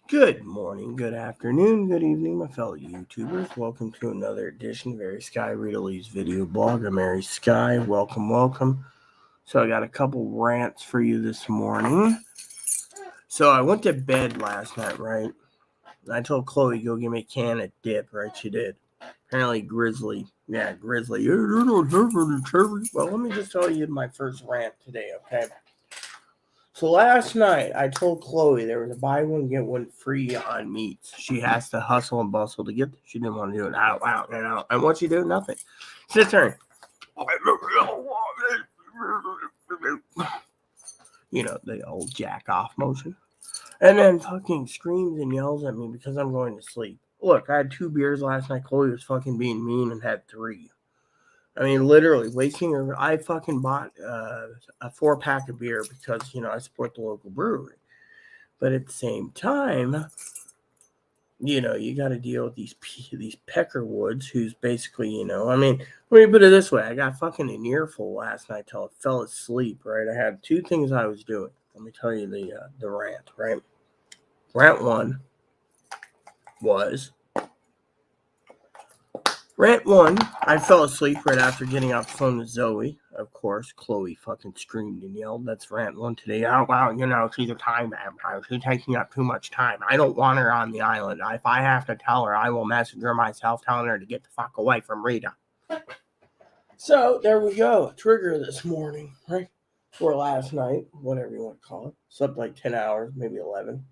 Good morning, good afternoon, good evening, my fellow YouTubers. Welcome to another edition of Mary Sky Rita Lee's video blog. I'm Mary Sky. Welcome. So I got a couple rants for you this morning. So I went to bed last night, right? I told Chloe, go get me a can of dip, right? She did. Apparently Grizzly. Yeah, Grizzly. Well, let me just tell you my first rant today, okay? So last night, I told Chloe there was a buy one, get one free on meats. She has to hustle and bustle to get this. She didn't want to do it out. And what she do? Nothing. Sits there. The old jack off motion. And then fucking screams and yells at me because I'm going to sleep. Look, I had 2 beers last night. Chloe was fucking being mean and had 3. I mean, literally wasting her. I fucking bought a 4-pack of beer because, I support the local brewery. But at the same time, you got to deal with these peckerwoods who's basically, let me put it this way. I got fucking an earful last night till I fell asleep, right? I had 2 things I was doing. Let me tell you the rant, right? Rant 1 was... Rant 1, I fell asleep right after getting off the phone with Zoe. Of course, Chloe fucking screamed and yelled. That's rant 1 today. Oh, wow, she's a time vampire. She's taking up too much time. I don't want her on the island. If I have to tell her, I will message her myself telling her to get the fuck away from Rita. So, there we go. Trigger this morning, right? Or last night, whatever you want to call it. Slept like 10 hours, maybe 11.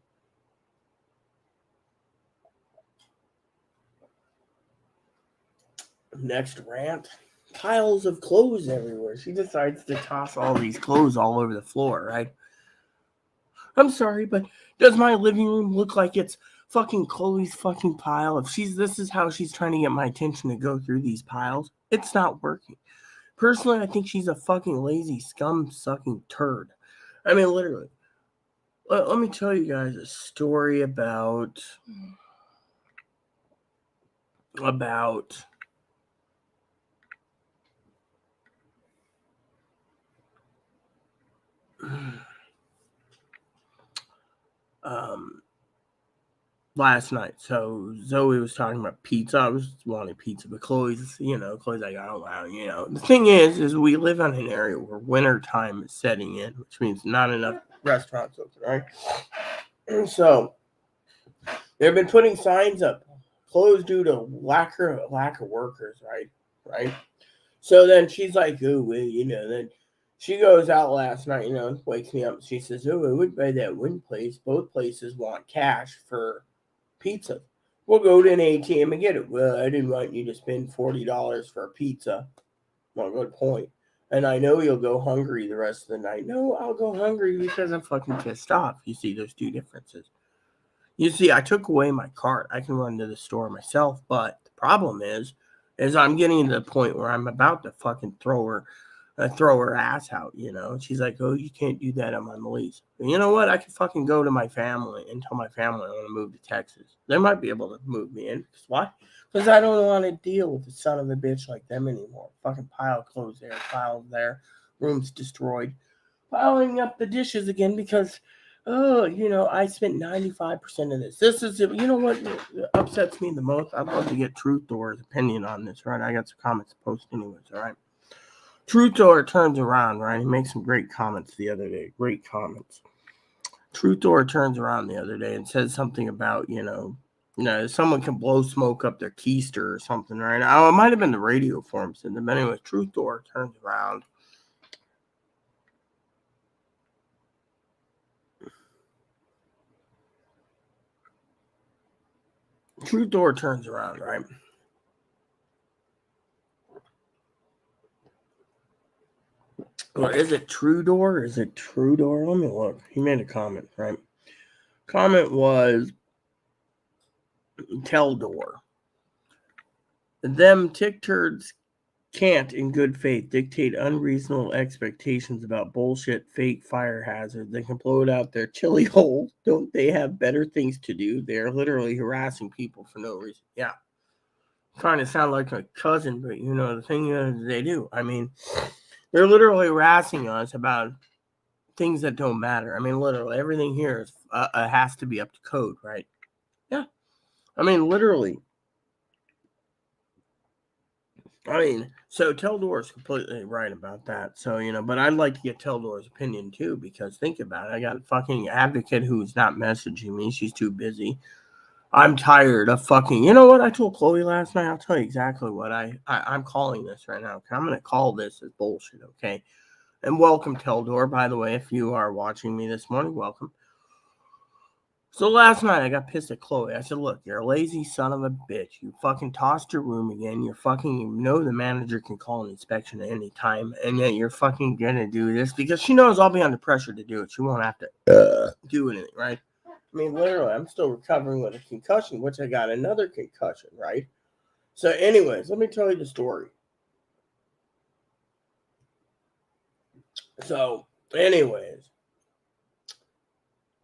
Next rant. Piles of clothes everywhere. She decides to toss all these clothes all over the floor, right? I'm sorry, but does my living room look like it's fucking Chloe's fucking pile? If this is how she's trying to get my attention to go through these piles, it's not working. Personally, I think she's a fucking lazy scum-sucking turd. I mean, literally. Let me tell you guys a story about last night. So Zoe was talking about pizza. I was wanting pizza, but Chloe's like, oh wow, The thing is we live in an area where winter time is setting in, which means not enough restaurants open, right? And so they've been putting signs up, closed due to lack of workers, right? So then she's like, oh, then she goes out last night, wakes me up. She says, oh, I went by that one place. Both places want cash for pizza. We'll go to an ATM and get it. Well, I didn't want you to spend $40 for a pizza. Well, good point. And I know you'll go hungry the rest of the night. No, I'll go hungry because I'm fucking pissed off. You see, there's 2 differences. You see, I took away my cart. I can run to the store myself, but the problem is I'm getting to the point where I'm about to fucking throw her ass out, She's like, oh, you can't do that. I'm on the lease. But you know what? I can fucking go to my family and tell my family I want to move to Texas. They might be able to move me in. Why? Because I don't want to deal with the son of a bitch like them anymore. Fucking pile of clothes there, pile there, rooms destroyed. Piling up the dishes again because, I spent 95% of this. This is, what upsets me the most? I'd love to get Truth Door's opinion on this, right? I got some comments to post anyways, all right? Truth Door turns around, right? He makes some great comments the other day. Great comments. Truth Door turns around the other day and says something about, someone can blow smoke up their keister or something, right? Oh, it might have been the radio forums. But anyway, Truth Door turns around. Truth Door turns around, right? Or is it True Door? Is it True Door? Let me look. He made a comment, right? Comment was Tell Door. Them tick turds can't, in good faith, dictate unreasonable expectations about bullshit fake fire hazards. They can blow it out their chili hole. Don't they have better things to do? They're literally harassing people for no reason. Yeah. Trying to sound like my cousin, but the thing is, they do. I mean, they're literally harassing us about things that don't matter. I mean, literally, everything here is has to be up to code, right? Yeah. I mean, literally. I mean, so Teldor's completely right about that. So, but I'd like to get Teldor's opinion too, because think about it. I got a fucking advocate who's not messaging me. She's too busy. I'm tired of fucking. You know what? I told Chloe last night. I'll tell you exactly what I'm calling this right now. I'm going to call this as bullshit, okay? And welcome, Teldor, by the way. If you are watching me this morning, welcome. So last night I got pissed at Chloe. I said, look, you're a lazy son of a bitch. You fucking tossed your room again. You're fucking, you know the manager can call an inspection at any time. And yet you're fucking going to do this because she knows I'll be under pressure to do it. She won't have to do anything, right? I mean, literally, I'm still recovering with a concussion, which I got another concussion, right? So anyways, let me tell you the story. So anyways,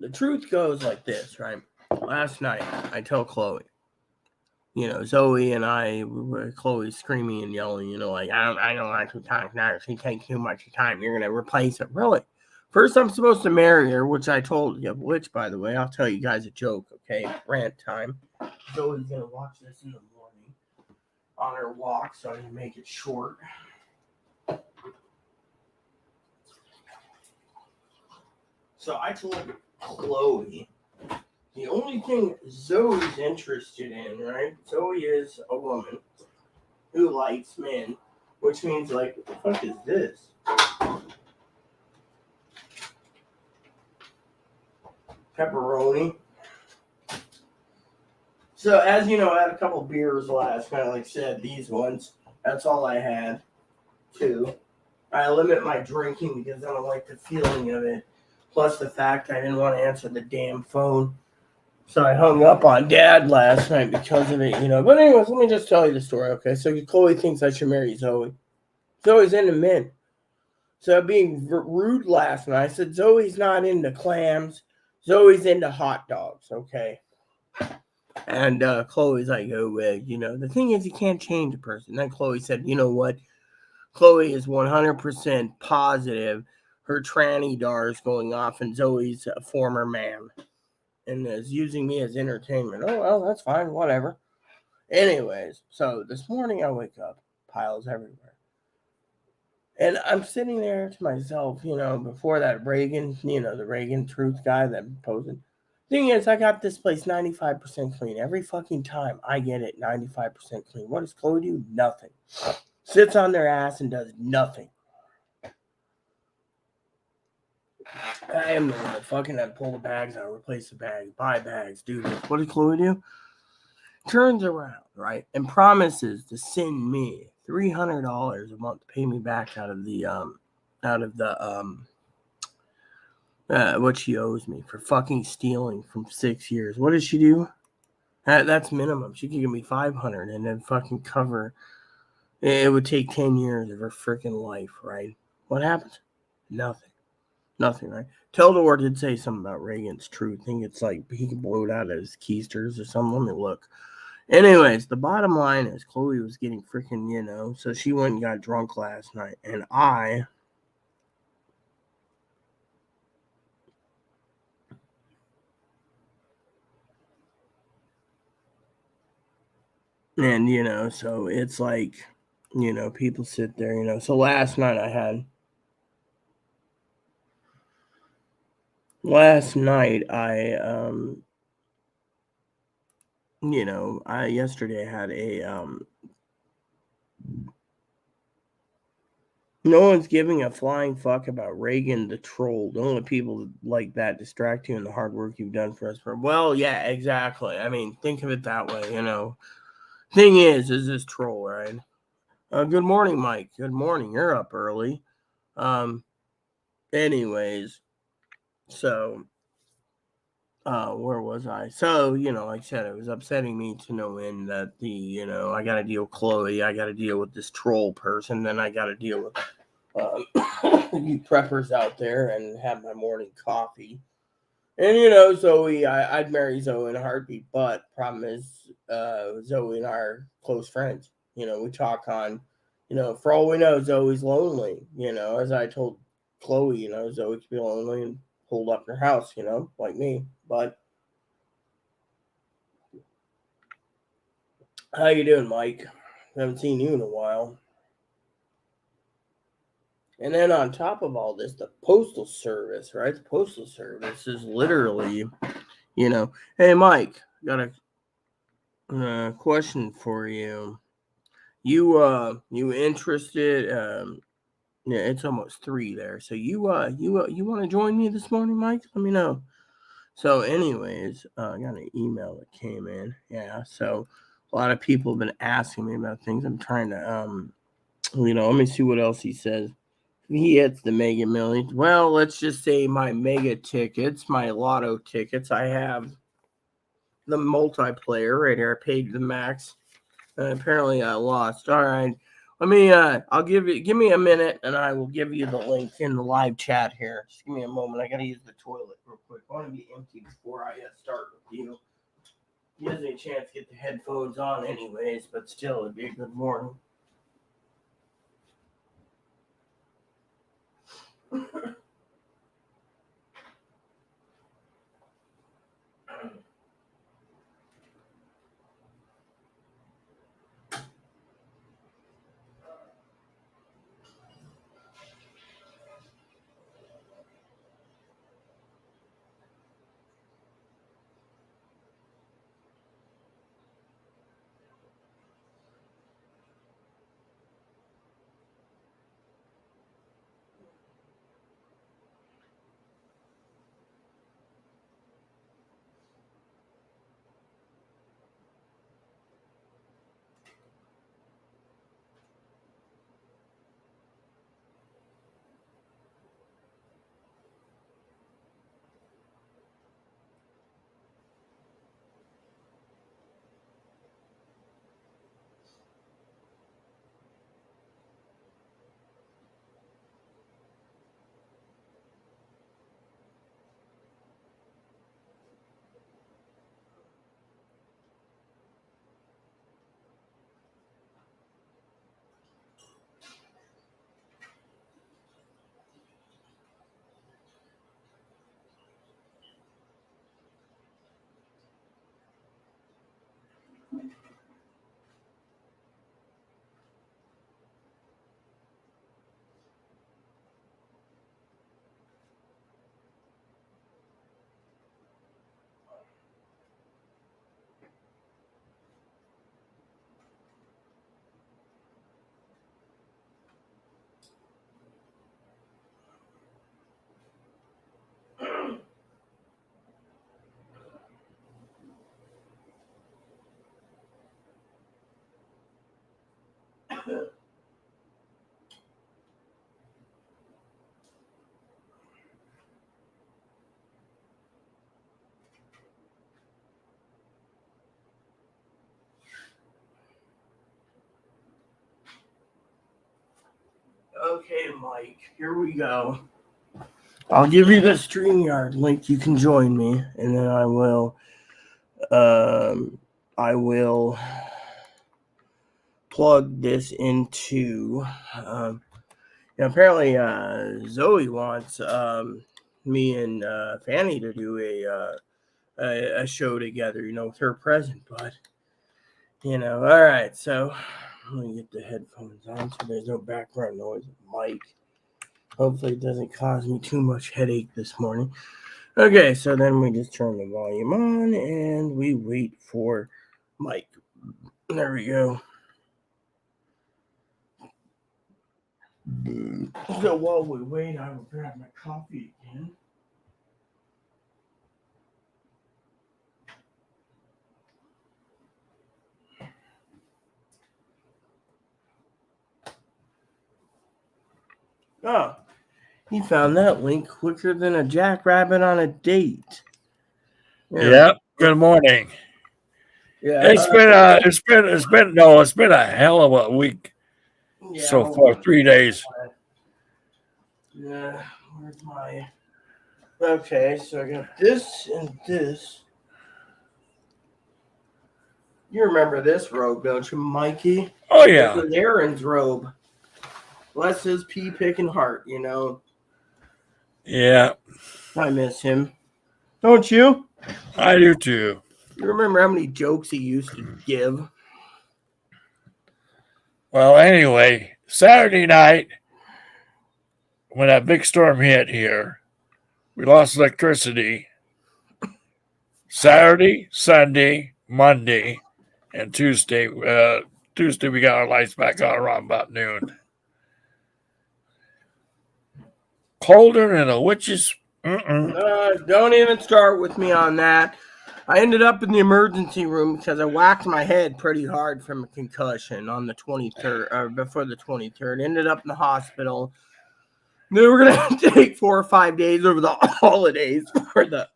the truth goes like this, right? Last night, I tell Chloe, Zoe and I were Chloe screaming and yelling, like, I don't like to talk now. She takes too much time. You're going to replace it. Really? First, I'm supposed to marry her, which I told you, which, by the way, I'll tell you guys a joke, okay? Rant time. Zoe's going to watch this in the morning on her walk, so I can make it short. So I told Chloe, the only thing Zoe's interested in, right? Zoe is a woman who likes men, which means, like, what the fuck is this? Pepperoni. So, as you know, I had a couple beers last night. Like I said, these ones. That's all I had, too. I limit my drinking because I don't like the feeling of it. Plus the fact I didn't want to answer the damn phone. So I hung up on Dad last night because of it, But anyways, let me just tell you the story, okay? So Chloe thinks I should marry Zoe. Zoe's into men. So being rude last night, I said Zoe's not into clams. Zoe's into hot dogs, okay? And Chloe's like, oh, well, the thing is you can't change a person. Then Chloe said, you know what? Chloe is 100% positive her tranny dar is going off and Zoe's a former man and is using me as entertainment. Oh, well, that's fine, whatever. Anyways, so this morning I wake up, piles everywhere. And I'm sitting there to myself, before that Reagan, the Reagan truth guy that posted. Thing is, I got this place 95% clean. Every fucking time I get it 95% clean. What does Chloe do? Nothing. Sits on their ass and does nothing. I am the one that fucking had to pull the bags out, replace the bags, buy bags, do this. What does Chloe do? Turns around, right, and promises to send me $300 a month to pay me back out of the what she owes me for fucking stealing from 6 years. What does she do? That's minimum. She could give me $500 and then fucking cover. It would take 10 years of her freaking life, right? What happens? Nothing, right? Teldor did say something about Reagan's truth. I think it's like he can blow it out of his keisters or something. Let me look. Anyways, the bottom line is Chloe was getting freaking, so she went and got drunk last night. And so it's like, people sit there, So last night I yesterday I had no one's giving a flying fuck about Reagan the troll. Don't let people like that distract you in the hard work you've done for us. Well, yeah, exactly. I mean, think of it that way, Thing is this troll, right? Good morning, Mike. Good morning. You're up early. Anyways, so where was I? So, like I said, it was upsetting me to no end that I got to deal with Chloe. I got to deal with this troll person. Then I got to deal with you preppers out there and have my morning coffee. And, Zoe, I'd marry Zoe in a heartbeat. But problem is, Zoe and I are close friends. We talk on, for all we know, Zoe's lonely. As I told Chloe, Zoe could be lonely and hold up her house, like me. But how you doing, Mike? Haven't seen you in a while. And then on top of all this, the Postal Service, right? The Postal Service is literally, hey, Mike, got a question for you. You interested? Yeah, it's almost 3 there. So you want to join me this morning, Mike? Let me know. So, anyways, I got an email that came in. Yeah, so a lot of people have been asking me about things. I'm trying to let me see what else he says. He hits the Mega Millions. Well, let's just say my Mega tickets, my Lotto tickets. I have the multiplayer right here. I paid the max. Apparently, I lost. All right, let me. I'll give me a minute, and I will give you the link in the live chat here. Just give me a moment. I gotta use the toilet real quick. I want to be empty before I start with you. Gives me a chance to get the headphones on, anyways. But still, it'd be a good morning. Okay, Mike, here we go. I'll give you the StreamYard link. You can join me, and then I will plug this into. Apparently, Zoe wants me and Fanny to do a show together. With her present, but all right. So let me get the headphones on so there's no background noise. Mike. Hopefully, it doesn't cause me too much headache this morning. Okay, so then we just turn the volume on and we wait for Mike. There we go. So while we wait, I will grab my coffee again. Oh, he found that link quicker than a jackrabbit on a date. Yeah. Good morning. Yeah. It's been a hell of a week so far. 3 days. Yeah. Where's my? Okay, so I got this and this. You remember this robe, don't you, Mikey? Oh yeah. It was Aaron's robe. Bless his pea picking heart, Yeah, I miss him. Don't you? I do too. You remember how many jokes he used to give? Well, anyway, Saturday night, when that big storm hit here, we lost electricity. Saturday, Sunday, Monday, and Tuesday. Tuesday, we got our lights back on around about noon. Colder than a witch's. Don't even start with me on that. I ended up in the emergency room because I whacked my head pretty hard from a concussion on the 23rd, or before the 23rd. Ended up in the hospital. They were gonna take 4 or 5 days over the holidays for the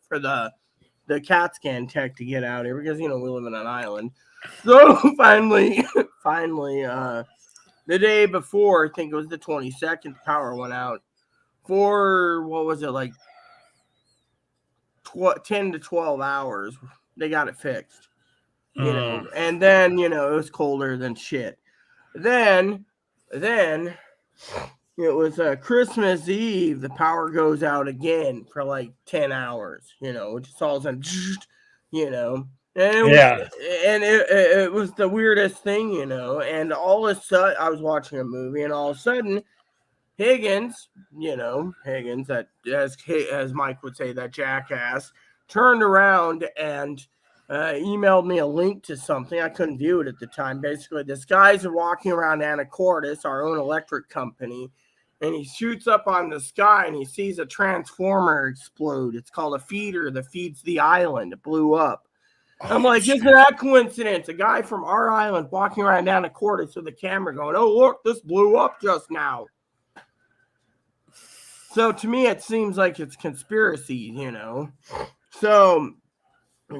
for the CAT scan tech to get out here because we live in an island. So finally, the day before, I think it was the 22nd, the power went out for what was it, like 10 to 12 hours. They got it fixed, and then it was colder than shit. Then it was Christmas Eve. The power goes out again for like 10 hours. Just all of a sudden, and Yeah. it was the weirdest thing. And all of a sudden, I was watching a movie, and all of a sudden, Higgins, that as Mike would say, that jackass, turned around and emailed me a link to something. I couldn't view it at the time. Basically, this guy's walking around Anacortes, our own electric company, and he shoots up on the sky and he sees a transformer explode. It's called a feeder that feeds the island. It blew up. I'm like, isn't that coincidence? A guy from our island walking around Anacortes with a camera going, oh, look, this blew up just now. So to me, it seems like it's conspiracy, So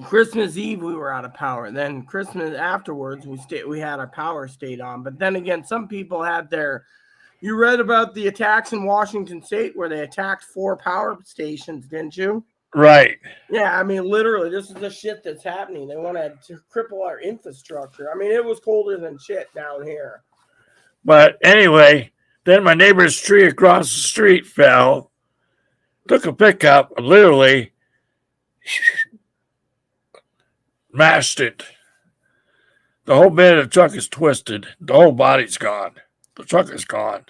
Christmas Eve we were out of power. Then Christmas afterwards we had our power stayed on. But then again, some people had their. You read about the attacks in Washington State where they attacked 4 power stations, didn't you? Right. Yeah, I mean, literally, this is the shit that's happening. They want to cripple our infrastructure. I mean, it was colder than shit down here. But anyway, then my neighbor's tree across the street fell. Took a pickup, literally mashed it. The whole bed of the truck is twisted. The whole body's gone. The truck is gone.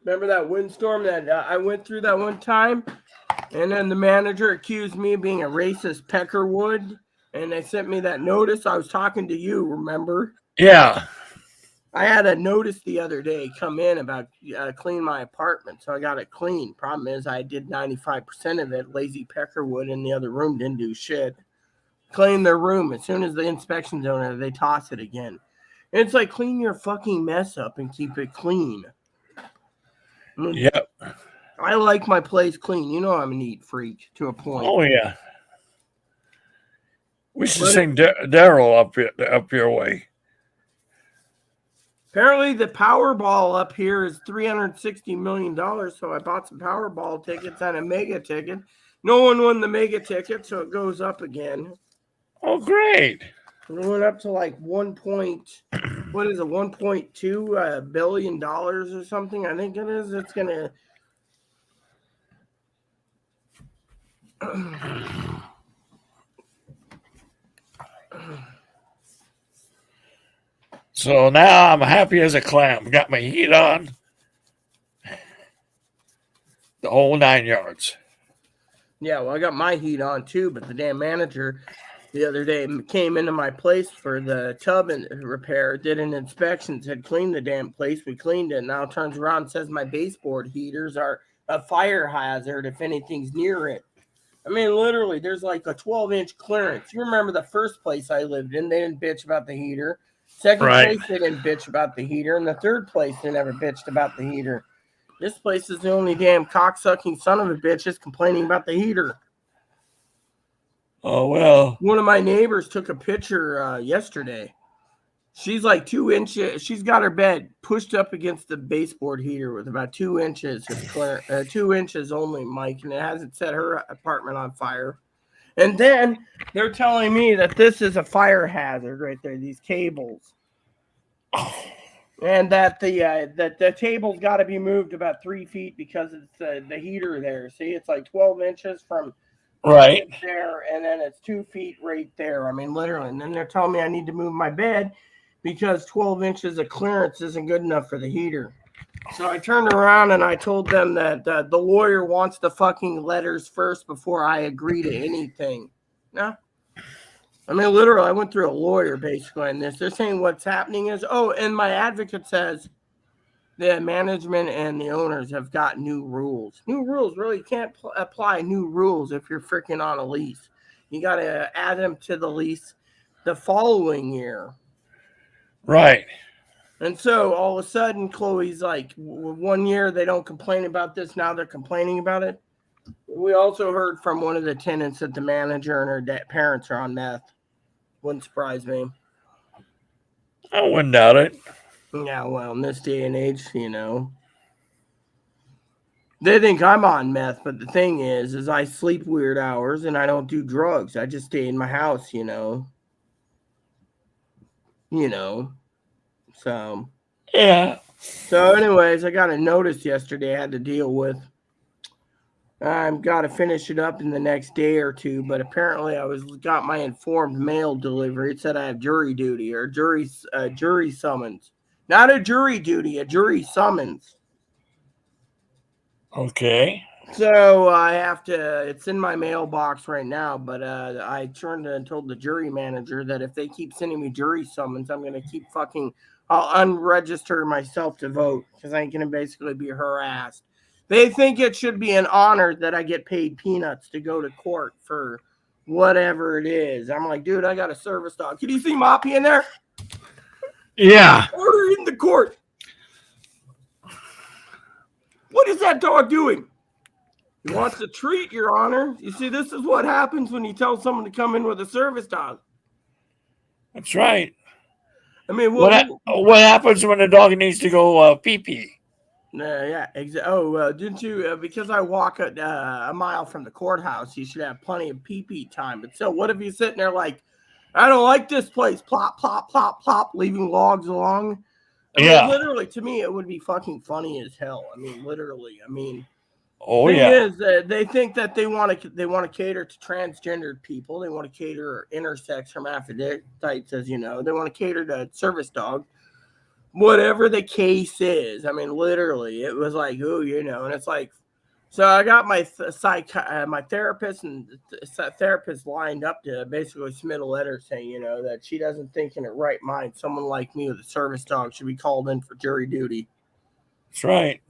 Remember that windstorm that I went through that one time? And then the manager accused me of being a racist peckerwood. And they sent me that notice. I was talking to you, remember? Yeah. I had a notice the other day come in about clean my apartment. So I got it clean. Problem is I did 95% of it. Lazy peckerwood in the other room didn't do shit. Clean their room. As soon as the inspection's over, they toss it again. And it's like, clean your fucking mess up and keep it clean. Yep. I like my place clean. You know I'm a neat freak to a point. Oh, yeah. We should sing Daryl up your way. Apparently, the Powerball up here is $360 million, so I bought some Powerball tickets and a mega ticket. No one won the mega ticket, so it goes up again. Oh, great. It went up to like $1.2 billion or something. I think it is. It's going to... So now I'm happy as a clam. Got my heat on. The whole 9 yards. Yeah, well, I got my heat on too, but the damn manager the other day came into my place for the tub and repair, did an inspection, said clean the damn place. We cleaned it. Now turns around and says my baseboard heaters are a fire hazard if anything's near it. I mean, literally, there's like a 12-inch clearance. You remember the first place I lived in, they didn't bitch about the heater. Second place, they didn't bitch about the heater. And the third place, they never bitched about the heater. This place is the only damn cocksucking son of a bitches complaining about the heater. Oh, well. One of my neighbors took a picture yesterday. She's like 2 inches. She's got her bed pushed up against the baseboard heater with about 2 inches of 2 inches only, Mike, and it hasn't set her apartment on fire. And then they're telling me that this is a fire hazard right there, these cables. and that the table's got to be moved about 3 feet because it's the heater there. See, it's like 12 inches from the Right. bed there, and then it's 2 feet right there. I mean, literally. And then they're telling me I need to move my bed because 12 inches of clearance isn't good enough for the heater. So I turned around and I told them that the lawyer wants the fucking letters first before I agree to anything. No. I mean, literally, I went through a lawyer basically on this. They're saying what's happening is, oh, and my advocate says the management and the owners have got new rules. New rules, really, you can't apply new rules if you're freaking on a lease. You got to add them to the lease the following year. Right. And so all of a sudden, Chloe's like, 1 year they don't complain about this. Now they're complaining about it. We also heard from one of the tenants that the manager and her parents are on meth. Wouldn't surprise me. I wouldn't doubt it. Yeah, well, in this day and age, they think I'm on meth, but the thing is I sleep weird hours and I don't do drugs. I just stay in my house, So, Yeah. so anyways, I got a notice yesterday I had to deal with. I've got to finish it up in the next day or two, but apparently I got my informed mail delivery. It said I have jury duty or jury summons. Not a jury duty, a jury summons. Okay. So I have to. It's in my mailbox right now, but I turned and told the jury manager that if they keep sending me jury summons, I'm gonna keep fucking. I'll unregister myself to vote because I'm gonna basically be harassed. They think it should be an honor that I get paid peanuts to go to court for whatever it is. I'm like, dude, I got a service dog. Can you see Moppy in there? Yeah. Order in the court. What is that dog doing? He wants a treat, Your Honor. You see, this is what happens when you tell someone to come in with a service dog. That's right. I mean, what happens when the dog needs to go pee pee? Yeah. Didn't you? Because I walk a mile from the courthouse, you should have plenty of pee time. But so, what if you're sitting there like, I don't like this place, plop, plop, plop, plop, leaving logs along? I mean, literally, to me, it would be fucking funny as hell. I mean, literally. I mean, thing is, they think that they want to cater to transgendered people. They want to cater intersex hermaphrodites, as you know. They want to cater to service dog. Whatever the case is, I mean, literally, it was like, and it's like, so I got my my therapist and therapist lined up to basically submit a letter saying, that she doesn't think in her right mind someone like me with a service dog should be called in for jury duty. That's right.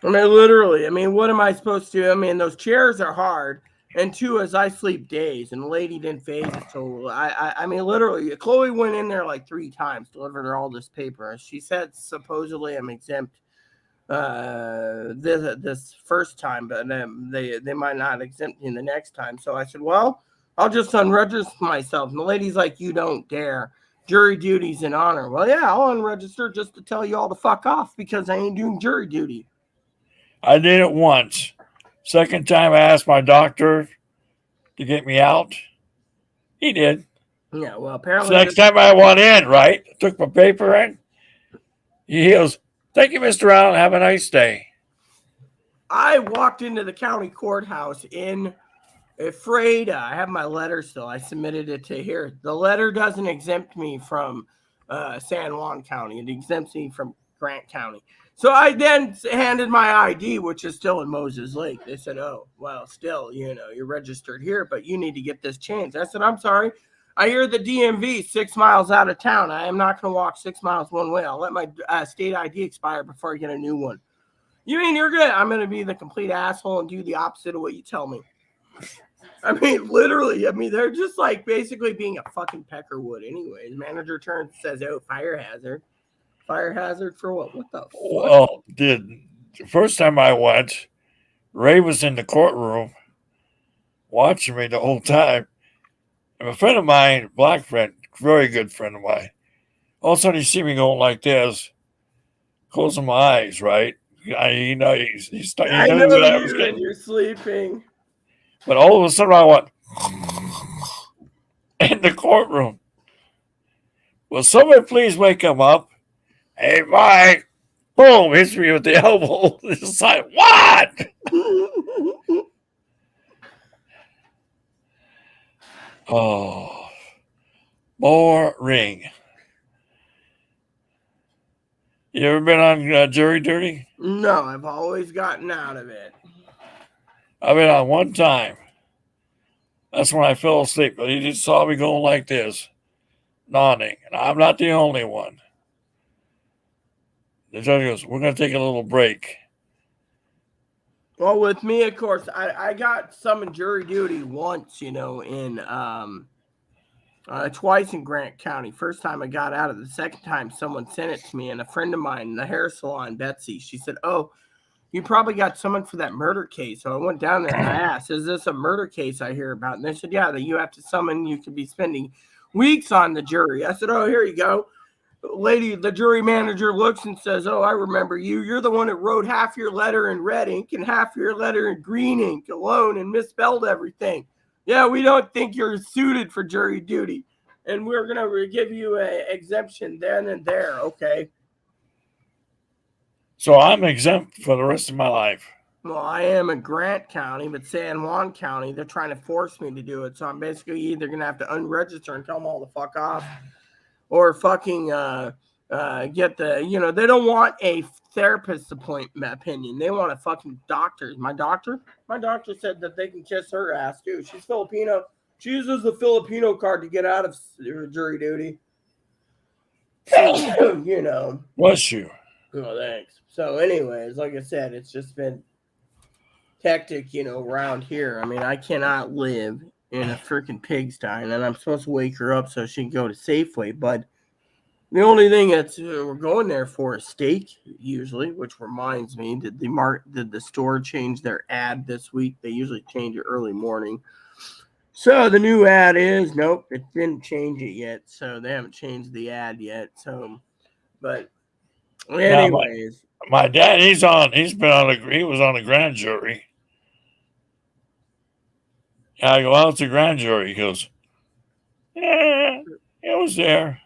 I mean, literally, what am I supposed to do? I mean, those chairs are hard. And two, as I sleep days, and the lady didn't phase it. So I mean, literally, Chloe went in there like 3 times, delivered her all this paper. She said supposedly I'm exempt this first time, but they might not exempt me the next time. So I said, well, I'll just unregister myself. And the lady's like, you don't dare. Jury duty's an honor. Well, yeah, I'll unregister just to tell you all to fuck off because I ain't doing jury duty. I did it once. Second time I asked my doctor to get me out. He did. Yeah, well, apparently. Next time I went in, right? Took my paper in. He goes, thank you, Mr. Allen. Have a nice day. I walked into the county courthouse in Freda. I have my letter still. I submitted it to here. The letter doesn't exempt me from San Juan County. It exempts me from Grant County. So I then handed my ID, which is still in Moses Lake. They said, oh, well, still, you're registered here, but you need to get this changed. I said, I'm sorry. I hear the DMV 6 miles out of town. I am not going to walk 6 miles one way. I'll let my state ID expire before I get a new one. You mean you're good? I'm going to be the complete asshole and do the opposite of what you tell me. I mean, literally. I mean, they're just like basically being a fucking peckerwood anyways. Manager turns and says, oh, fire hazard. Fire hazard for what? What the fuck? Well, the first time I went, Ray was in the courtroom watching me the whole time. And a friend of mine, black friend, very good friend of mine, all of a sudden he see me going like this, closing my eyes, right? I know you're sleeping. But all of a sudden I went in the courtroom. Will somebody please wake him up? Hey, Mike. Boom, hits me with the elbow. It's like, what? Oh, boring. You ever been on jury duty? No, I've always gotten out of it. I've been on one time. That's when I fell asleep. He just saw me going like this, nodding. And I'm not the only one. The judge goes, we're going to take a little break. Well, with me, of course, I got summoned jury duty once, in twice in Grant County. First time I got out of it. The second time someone sent it to me, and a friend of mine in the hair salon, Betsy, she said, oh, you probably got summoned for that murder case. So I went down there and I asked, is this a murder case I hear about? And they said, yeah, that you have to summon, you could be spending weeks on the jury. I said, oh, here you go. Lady, the jury manager looks and says, oh, I remember you. You're the one that wrote half your letter in red ink and half your letter in green ink alone and misspelled everything. Yeah, we don't think you're suited for jury duty. And we're going to give you an exemption then and there. Okay. So I'm exempt for the rest of my life. Well, I am in Grant County, but San Juan County, they're trying to force me to do it. So I'm basically either going to have to unregister and tell them all to fuck off, or fucking get the, they don't want a therapist's opinion. They want a fucking doctor's. My doctor said that they can kiss her ass too. She's Filipino. She uses the Filipino card to get out of jury duty. Bless you. Oh, thanks. So anyways, like I said, it's just been hectic, around here. I mean, I cannot live in a freaking pigsty, and I'm supposed to wake her up so she can go to Safeway. But the only thing that we're going there for is steak, usually, which reminds me, did the store change their ad this week? They usually change it early morning. So the new ad is, nope, it didn't change it yet. So they haven't changed the ad yet. So, but anyways. My dad, he was on the grand jury. I go, well, it's a grand jury. He goes, yeah, it was there.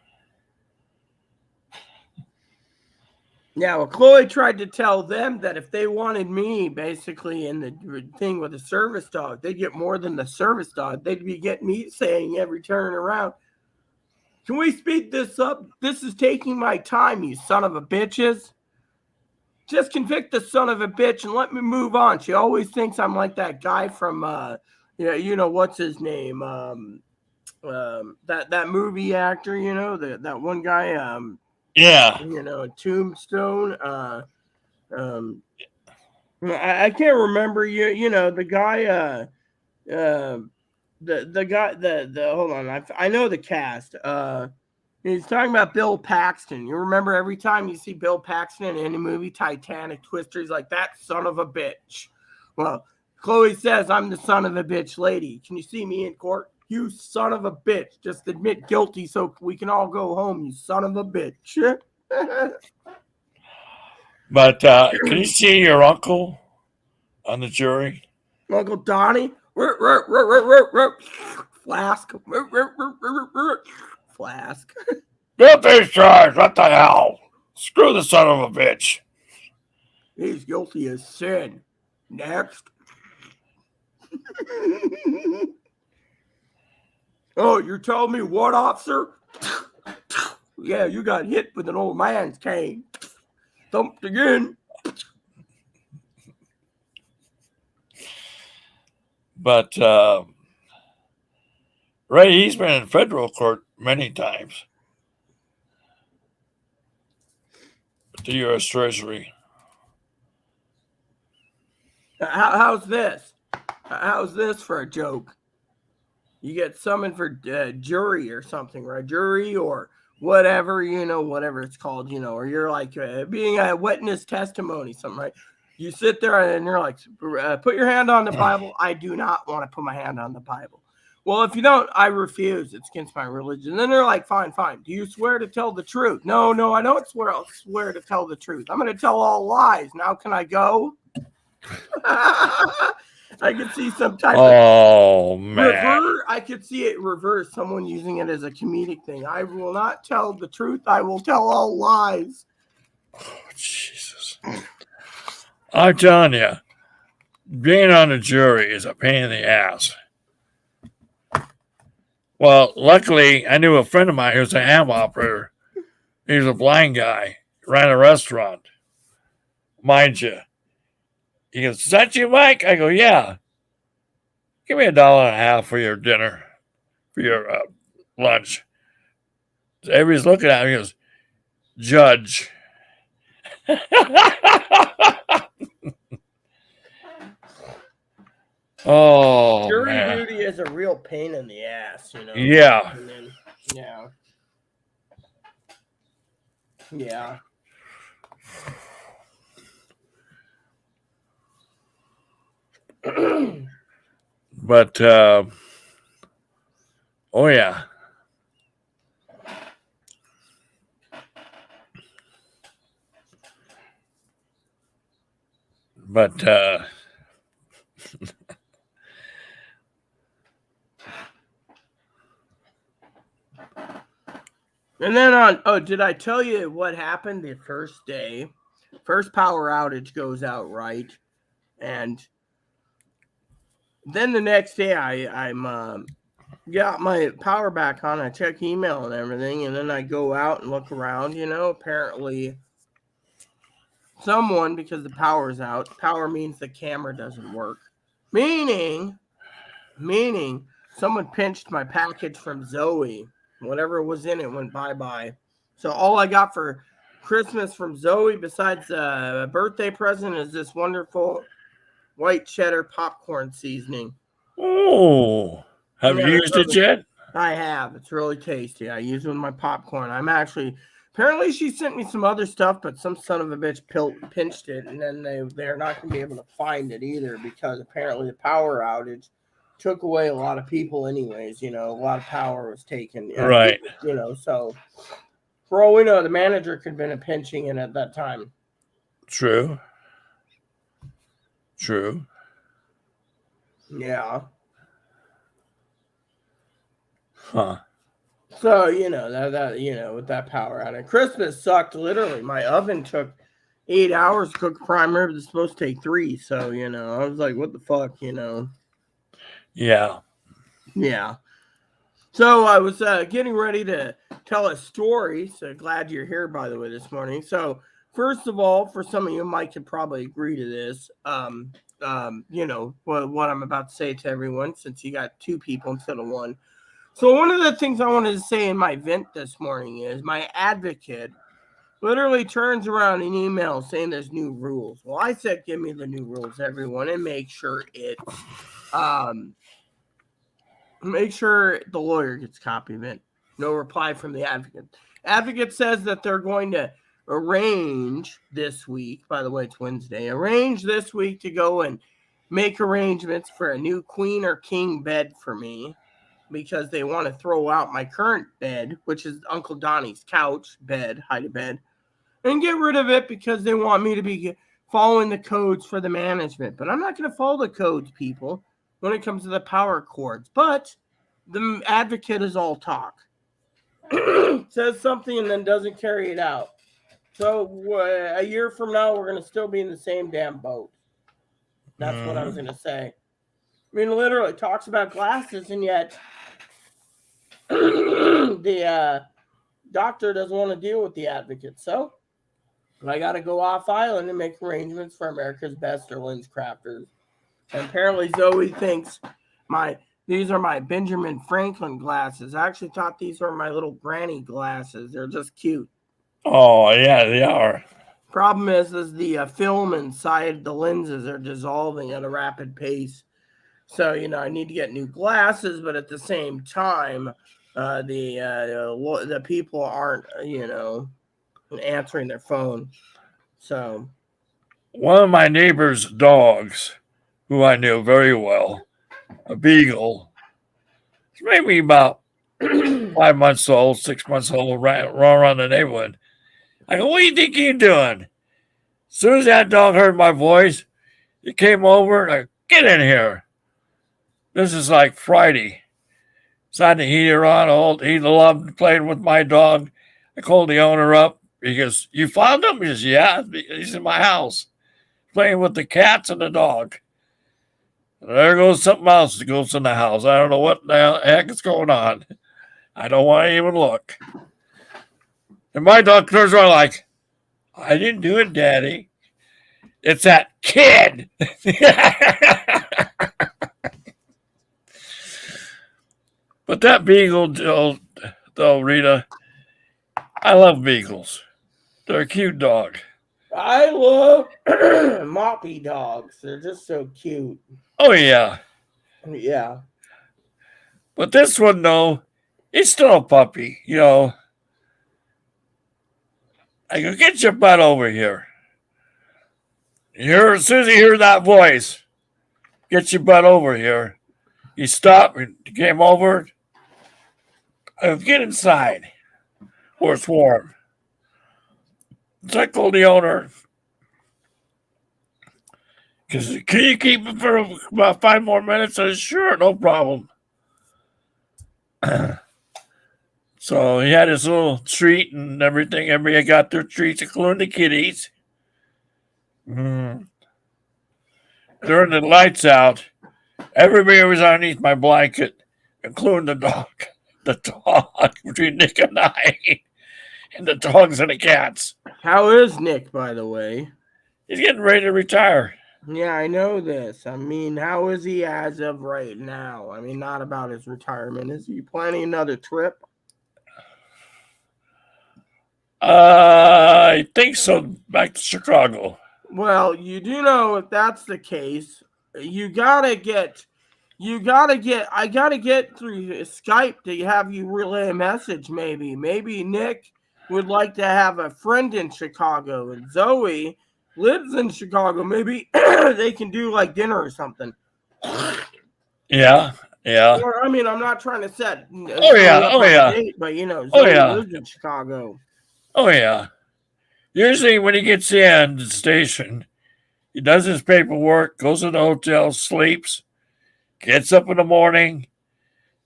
Yeah, well, Chloe tried to tell them that if they wanted me, basically, in the thing with the service dog, they'd get more than the service dog. They'd be getting me saying every turn around, can we speed this up? This is taking my time, you son of a bitches. Just convict the son of a bitch and let me move on. She always thinks I'm like that guy from, what's his name? That movie actor, that one guy, yeah. Tombstone. I can't remember the guy. The guy. The hold on. I know the cast. He's talking about Bill Paxton. You remember every time you see Bill Paxton in any movie, Titanic, Twister, he's like, that son of a bitch. Well, Chloe says I'm the son of a bitch lady. Can you see me in court? You son of a bitch. Just admit guilty so we can all go home, you son of a bitch. But can you see your uncle on the jury? Uncle Donnie? Flask. Flask. Guilty charge. What the hell? Screw the son of a bitch. He's guilty as sin. Next. Oh, you're telling me what, officer? Yeah, you got hit with an old man's cane. Thumped again. But Ray, he's been in federal court many times. The U.S. Treasury. How's this? How's this for a joke? You get summoned for jury or something, right? Jury or whatever, whatever it's called, or you're like being a witness testimony, something, right? You sit there and you're like, put your hand on the Bible. I do not want to put my hand on the Bible. Well, if you don't, I refuse. It's against my religion. And then they're like, fine. Do you swear to tell the truth? No, I don't swear to tell the truth. I'm going to tell all lies. Now can I go? I could see some type of man. I could see it reverse, someone using it as a comedic thing. I will not tell the truth. I will tell all lies. Oh, Jesus. I'm telling you, being on the jury is a pain in the ass. Well, luckily, I knew a friend of mine who was a ham operator. He was a blind guy, ran a restaurant. Mind you. He goes, "Is that you, Mike?" I go, "Yeah. Give me $1.50 for your dinner, for your lunch." So everybody's looking at me. He goes, "Judge." Oh, Jury man. duty is a real pain in the ass, you know. Yeah. And then, yeah. Yeah. But, oh, yeah. But, And then did I tell you what happened the first day? First power outage goes out, right? And then the next day I'm got my power back on. I check email and everything, and then I go out and look around. Apparently someone, because the power's out. Power means the camera doesn't work. Meaning someone pinched my package from Zoe. Whatever was in it went bye-bye. So all I got for Christmas from Zoe, besides a birthday present, is this wonderful white cheddar popcorn seasoning. oh, have you used it yet? I have. It's really tasty. I use it with my popcorn. Apparently she sent me some other stuff, but some son of a bitch pinched it, and then they're not going to be able to find it either, because apparently the power outage took away a lot of people anyways. A lot of power was taken. Right. So for all we know, the manager could have been pinching it at that time. True. Yeah. Huh. So, that with that power out. And Christmas sucked literally. My oven took 8 hours to cook prime rib. It's supposed to take 3. So, I was like, what the fuck, Yeah. Yeah. So I was getting ready to tell a story. So glad you're here, by the way, this morning. So first of all, for some of you, Mike could probably agree to this. What I'm about to say to everyone, since you got 2 people instead of 1. So one of the things I wanted to say in my vent this morning is my advocate literally turns around an email saying there's new rules. Well, I said, give me the new rules, everyone, and make sure make sure the lawyer gets a copy of it. No reply from the advocate. Advocate says that they're going to arrange this week. By the way, it's Wednesday. Arrange this week to go and make arrangements for a new queen or king bed for me, because they want to throw out my current bed, which is Uncle Donnie's couch bed, hide bed, and get rid of it because they want me to be following the codes for the management. But I'm not going to follow the codes, people, when it comes to the power cords. But the advocate is all talk. Says something and then doesn't carry it out. So a year from now, we're going to still be in the same damn boat. That's what I was going to say. I mean, literally talks about glasses, and yet the doctor doesn't want to deal with the advocate. So I got to go off island and make arrangements for America's Best or Lens Crafters. And apparently Zoe thinks these are my Benjamin Franklin glasses. I actually thought these were my little granny glasses. They're just cute. Oh, yeah, they are. Problem is the film inside the lenses are dissolving at a rapid pace. So, I need to get new glasses, but at the same time, the people aren't, answering their phone. So one of my neighbor's dogs, who I knew very well, a beagle, it's maybe about 5 months old, 6 months old, run around the neighborhood. I go, "What do you think you're doing?" As soon as that dog heard my voice, he came over and I go, "Get in here." This is like Friday. So I had the heater on. He loved playing with my dog. I called the owner up. He goes, "You found him?" He says, "Yeah, he's in my house playing with the cats and the dog." And there goes something else that goes in the house. I don't know what the heck is going on. I don't want to even look. And my dog turns around like, "I didn't do it, Daddy. It's that kid." But that beagle, though, Rita, I love beagles. They're a cute dog. I love moppy dogs. They're just so cute. Oh, yeah. Yeah. But this one, though, he's still a puppy. I go, "Get your butt over here." As soon as you hear that voice, "Get your butt over here," he stopped and came over. I go, "Get inside where it's warm." So I called the owner. Because can you keep it for about 5 more minutes? I said, "Sure, no problem." So he had his little treat and everything. Everybody got their treats, including the kitties. Mm. During the lights out, everybody was underneath my blanket, including the dog. The dog between Nick and I, and the dogs and the cats. How is Nick, by the way? He's getting ready to retire. Yeah, I know this. I mean, how is he as of right now? I mean, not about his retirement. Is he planning another trip? I think so. Back to Chicago. Well, you do know if that's the case, I gotta get through Skype to have you relay a message. Maybe Nick would like to have a friend in Chicago, and Zoe lives in Chicago. Maybe they can do like dinner or something. Yeah. Or, I mean, I'm not trying to set Zoe up on a date, but Zoe lives in Chicago. Oh, yeah. Usually when he gets in the station, he does his paperwork, goes to the hotel, sleeps, gets up in the morning,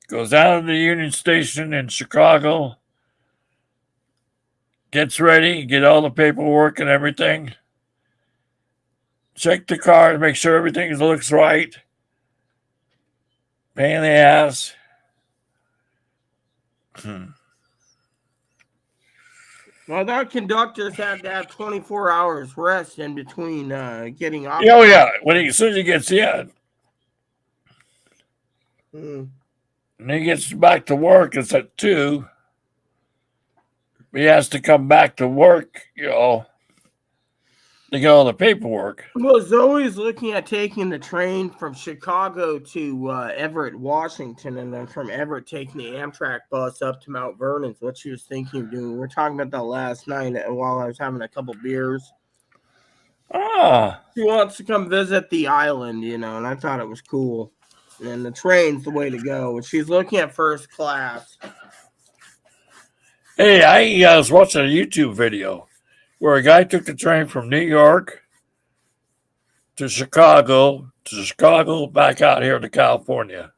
goes down to the Union Station in Chicago, gets ready, get all the paperwork and everything, check the car to make sure everything looks right, pain in the ass. Well, that conductors had to have 24 hours rest in between getting off. Oh, yeah. As soon as he gets in. And he gets back to work, it's at 2. He has to come back to work, to get all the paperwork. Well, Zoe's looking at taking the train from Chicago to Everett, Washington, and then from Everett taking the Amtrak bus up to Mount Vernon. What she was thinking of doing. We were talking about that last night while I was having a couple beers. She wants to come visit the island, and I thought it was cool. And the train's the way to go. She's looking at first class. Hey, I was watching a YouTube video where a guy took the train from New York to Chicago, back out here to California.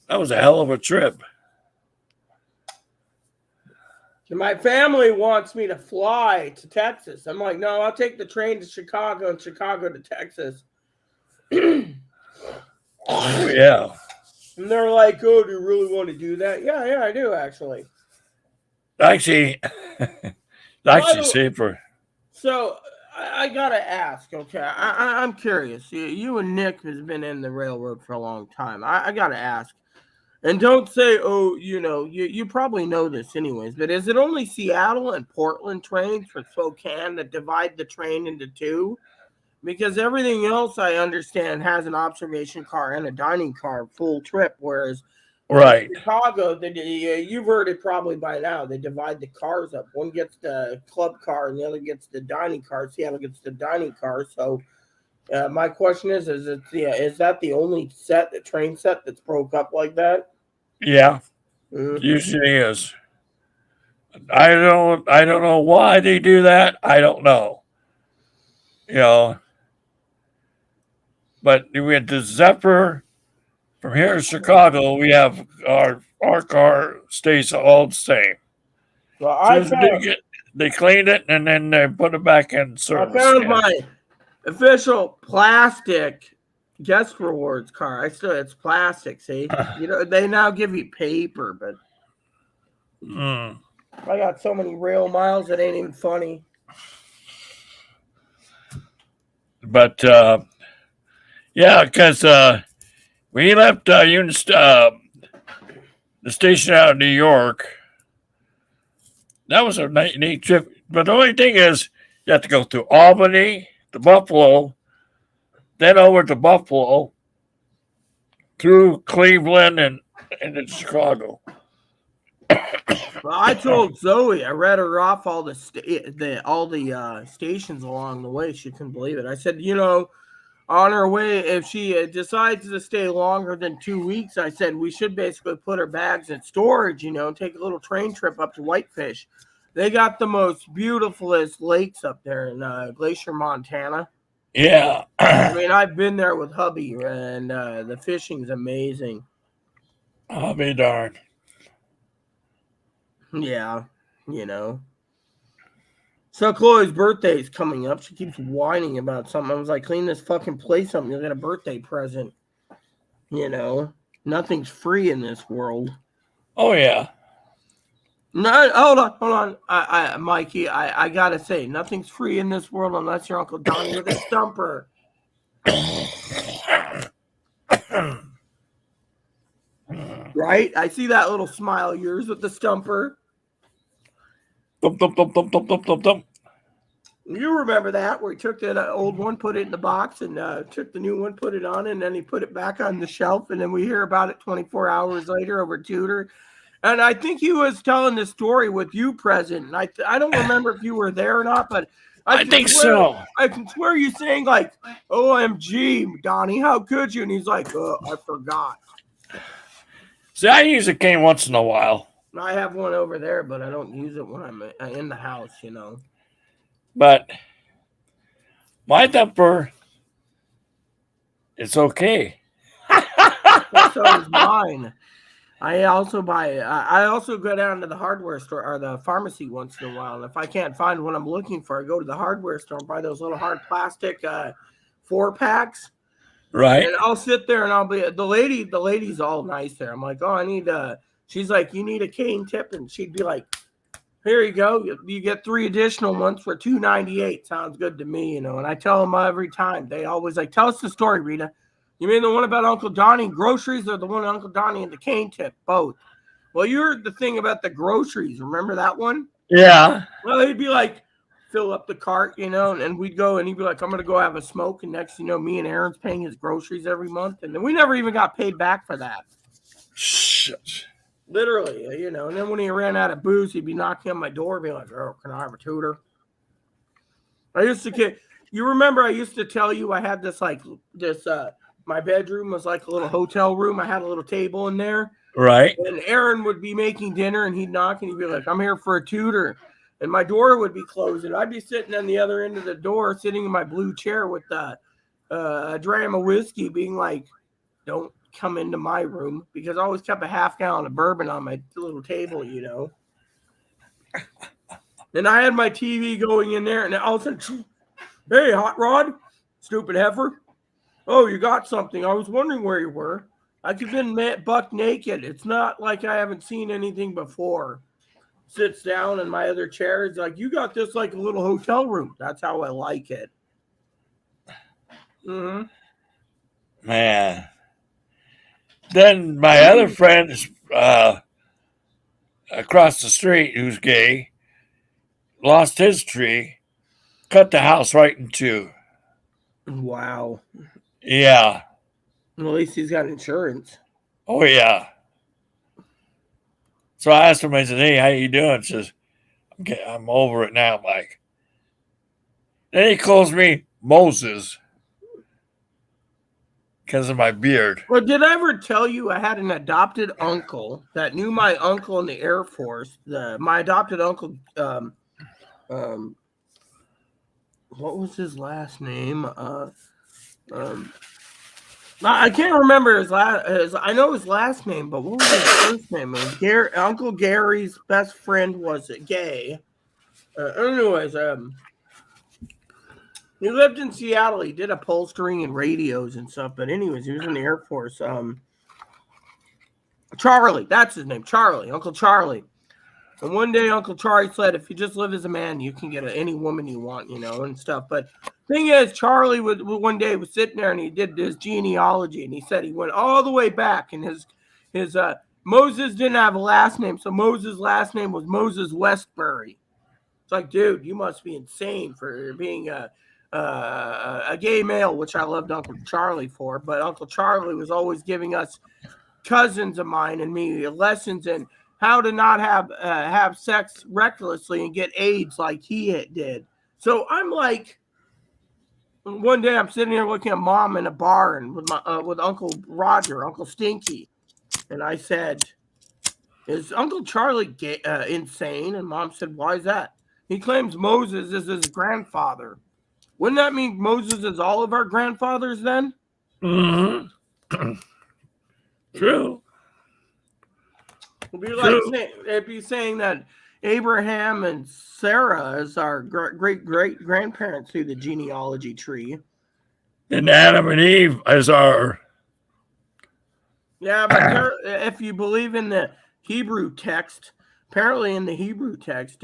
That was a hell of a trip. My family wants me to fly to Texas. I'm like, no, I'll take the train to Chicago and Chicago to Texas. Oh, yeah. And they're like, oh, do you really want to do that? Yeah, I do, actually. Actually safer. So I got to ask, okay? I'm curious. You and Nick has been in the railroad for a long time. I got to ask. And don't say, oh, you probably know this anyways, but is it only Seattle and Portland trains for Spokane that divide the train into 2? Because everything else I understand has an observation car and a dining car full trip, whereas right. Chicago, you've heard it probably by now, they divide the cars up. One gets the club car and the other gets the dining car. Seattle gets the dining car. So my question is that the only train set that's broke up like that? Yeah, usually is. I don't know why they do that. I don't know. But we had the Zephyr from here in Chicago. We have our car stays all the same. Well, they cleaned it and then they put it back in I service found again. my official plastic guest rewards card. It's plastic. See, they now give you paper, but Mm. I got so many rail miles it ain't even funny. But yeah, because we left the station out of New York. That was a neat trip. But the only thing is, you have to go through Albany to Buffalo, then over to Buffalo, through Cleveland and into Chicago. Well, I told Zoe I read her off all the stations along the way. She couldn't believe it. I said, on her way, if she decides to stay longer than 2 weeks, I said we should basically put her bags in storage, and take a little train trip up to Whitefish. They got the most beautifulest lakes up there in Glacier, Montana. Yeah. I mean, I've been there with hubby, and the fishing's amazing. I'll be darned. Yeah, So Chloe's birthday is coming up. She keeps whining about something. I was like, clean this fucking place up. You'll get a birthday present. Nothing's free in this world. Oh yeah. No, hold on. Mikey, I gotta say, nothing's free in this world unless your Uncle Donnie with a stumper. Right? I see that little smile of yours with the stumper. Thump, thump, thump, thump, thump, thump, thump, thump. You remember that, where he took that old one, put it in the box, and took the new one, put it on, and then he put it back on the shelf, and then we hear about it 24 hours later over Tudor. And I think he was telling the story with you present. And I don't remember if you were there or not, but I think so. I can swear you saying like, OMG, Donnie, how could you? And he's like, I forgot. See, I use a cane once in a while. I have one over there, but I don't use it when I'm in the house, But my temper, it's okay. So is mine. I also go down to the hardware store or the pharmacy once in a while. And if I can't find what I'm looking for, I go to the hardware store and buy those little hard plastic 4-packs. Right. And I'll sit there and I'll be the lady's all nice there. I'm like, I need she's like, you need a cane tip, and she'd be like, here you go. You get 3 additional ones for $2.98. Sounds good to me, And I tell them every time. They always like, tell us the story, Rita. You mean the one about Uncle Donnie groceries, or the one Uncle Donnie and the cane tip? Both. Well, you heard the thing about the groceries. Remember that one? Yeah. Well, they'd be like, fill up the cart, and we'd go, and he'd be like, I'm going to go have a smoke. And next, me and Aaron's paying his groceries every month. And then we never even got paid back for that. Shit. Literally, And then when he ran out of booze, he'd be knocking on my door, being like, oh, can I have a Tudor? You remember I used to tell you I had this, my bedroom was like a little hotel room. I had a little table in there. Right. And Aaron would be making dinner, and he'd knock, and he'd be like, I'm here for a Tudor. And my door would be closed, and I'd be sitting on the other end of the door, sitting in my blue chair with a dram of whiskey, being like, don't come into my room, because I always kept a half gallon of bourbon on my little table, And I had my TV going in there, and all of a sudden, hey, Hot Rod, stupid heifer. Oh, you got something. I was wondering where you were. I could have been buck naked. It's not like I haven't seen anything before. Sits down in my other chair. It's like, you got this like a little hotel room. That's how I like it. Mm-hmm. Man. Then my other friend across the street, who's gay, lost his tree, cut the house right in 2. Wow. Yeah. Well, at least he's got insurance. Oh, yeah. So I asked him, I said, hey, how you doing? He says, okay, I'm over it now, Mike. Then he calls me Moses because of my beard. Well, did I ever tell you I had an adopted uncle that knew my uncle in the Air Force? My adopted uncle, what was his last name? I can't remember his last. I know his last name, but what was his first name? Uncle Gary's best friend was gay, Anyways, he lived in Seattle. He did upholstering and radios and stuff. But anyways, he was in the Air Force. Charlie, that's his name, Charlie, Uncle Charlie. And one day, Uncle Charlie said, "If you just live as a man, you can get any woman you want, and stuff." But thing is, Charlie would one day was sitting there and he did his genealogy, and he said he went all the way back, and his Moses didn't have a last name, so Moses' last name was Moses Westbury. It's like, dude, you must be insane for being a gay male, which I loved Uncle Charlie for. But Uncle Charlie was always giving us cousins of mine and me lessons in how to not have sex recklessly and get AIDS like he did. So I'm like, one day I'm sitting here looking at Mom in a bar and with Uncle Roger, Uncle Stinky, and I said, "Is Uncle Charlie insane?" And Mom said, "Why is that?" He claims Moses is his grandfather. Wouldn't that mean Moses is all of our grandfathers then? Mm-hmm. True. It'd be saying that Abraham and Sarah is our great grandparents through the genealogy tree. And Adam and Eve as our. Yeah, but if you believe in the Hebrew text, apparently in the Hebrew text,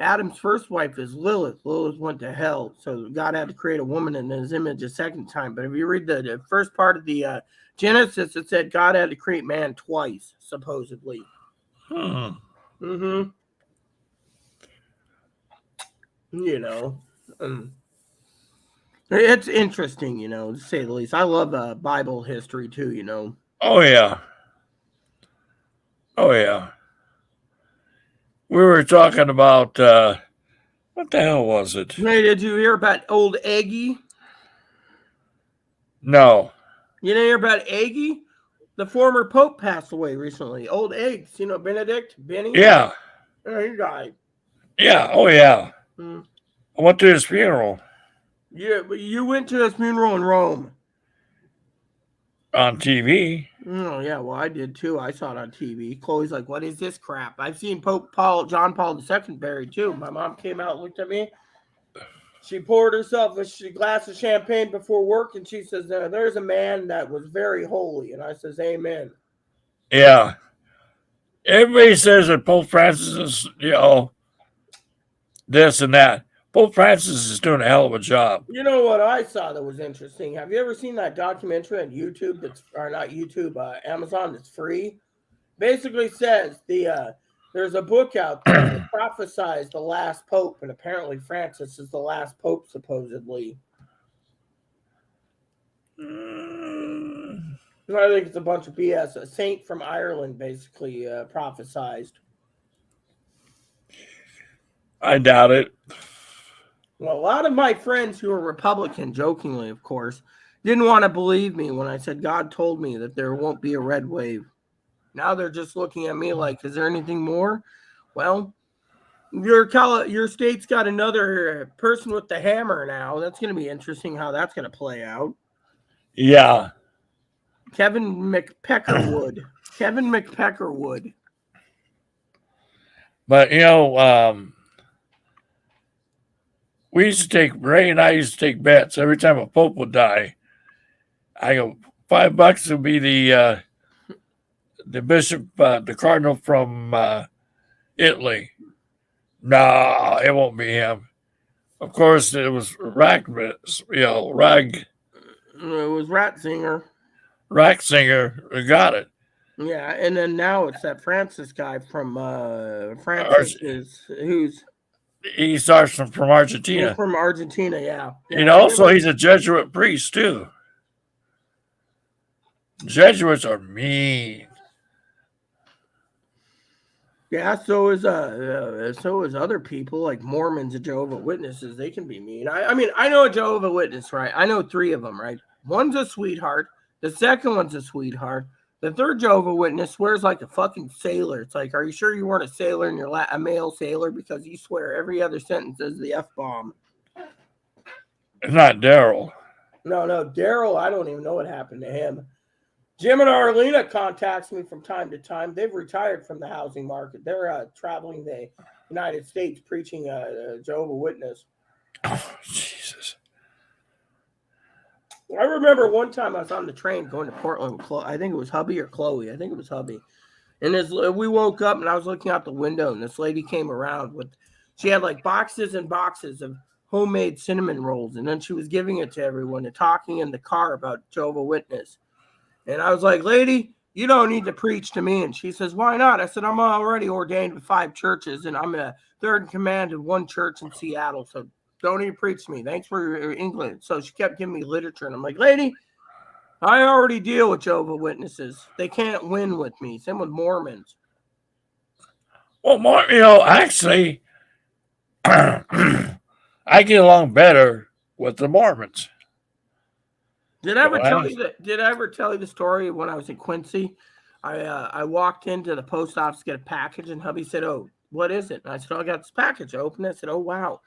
Adam's first wife is Lilith. Lilith went to hell, so God had to create a woman in his image a second time. But if you read the first part of the Genesis, it said God had to create man twice, supposedly. Mm-hmm. It's interesting, to say the least. I love Bible history too. Oh yeah. Oh yeah. We were talking about what the hell was it? Hey, did you hear about old Eggy? No. You didn't hear about Eggy? The former Pope passed away recently. Old Eggs, Benedict, Benny. Yeah. He died. Yeah. Oh yeah. I went to his funeral. Yeah, but you went to his funeral in Rome. On TV. Oh yeah, well I did too. I saw it on TV. Chloe's like, "What is this crap?" I've seen John Paul II buried too. My mom came out and looked at me. She poured herself a glass of champagne before work, and she says, "There's a man that was very holy." And I says, "Amen." Yeah. Everybody says that Pope Francis is, this and that. Pope Francis is doing a hell of a job. You know what I saw that was interesting? Have you ever seen that documentary on YouTube Amazon that's free? Basically says there's a book out there that prophesies the last pope, and apparently Francis is the last pope, supposedly. I think it's a bunch of BS. A saint from Ireland basically prophesized. I doubt it. Well, a lot of my friends who are Republican, jokingly, of course, didn't want to believe me when I said God told me that there won't be a red wave. Now they're just looking at me like, is there anything more? Well, your state's got another person with the hammer now. That's going to be interesting how that's going to play out. Yeah. Kevin McPeckerwood. But, Ray and I used to take bets every time a pope would die. I go, $5 would be the bishop, the cardinal from Italy. No, it won't be him. Of course, it was It was Ratzinger. Ratzinger got it. Yeah, and then now it's that Francis guy from he starts from Argentina. From Argentina, yeah. Also he's a Jesuit priest too. Jesuits are mean. Yeah, so is other people like Mormons and Jehovah's Witnesses. They can be mean. I know a Jehovah's Witness, right? I know 3 of them, right? One's a sweetheart. The second one's a sweetheart. The third Jehovah's Witness swears like a fucking sailor. It's like, are you sure you weren't a sailor and you're a male sailor? Because you swear every other sentence is the F-bomb. It's not Daryl. No, Daryl, I don't even know what happened to him. Jim and Arlena contacts me from time to time. They've retired from the housing market. They're traveling the United States preaching Jehovah Witness. Oh, Jesus. I remember one time I was on the train going to Portland with I think it was hubby or Chloe. I think it was hubby. And we woke up and I was looking out the window and this lady came around with, she had like boxes and boxes of homemade cinnamon rolls. And then she was giving it to everyone and talking in the car about Jehovah Witness. And I was like, lady, you don't need to preach to me. And she says, why not? I said, I'm already ordained with 5 churches and I'm a third in command of one church in Seattle. So don't need to preach to me. Thanks for your English. So she kept giving me literature. And I'm like, lady, I already deal with Jehovah Witnesses. They can't win with me. Same with Mormons. Well, actually, I get along better with the Mormons. Did I ever tell you that? Did I ever tell you the story when I was in Quincy? I walked into the post office to get a package, and hubby said, "Oh, what is it?" And I said, "Oh, I got this package." I opened it. I said, "Oh, wow,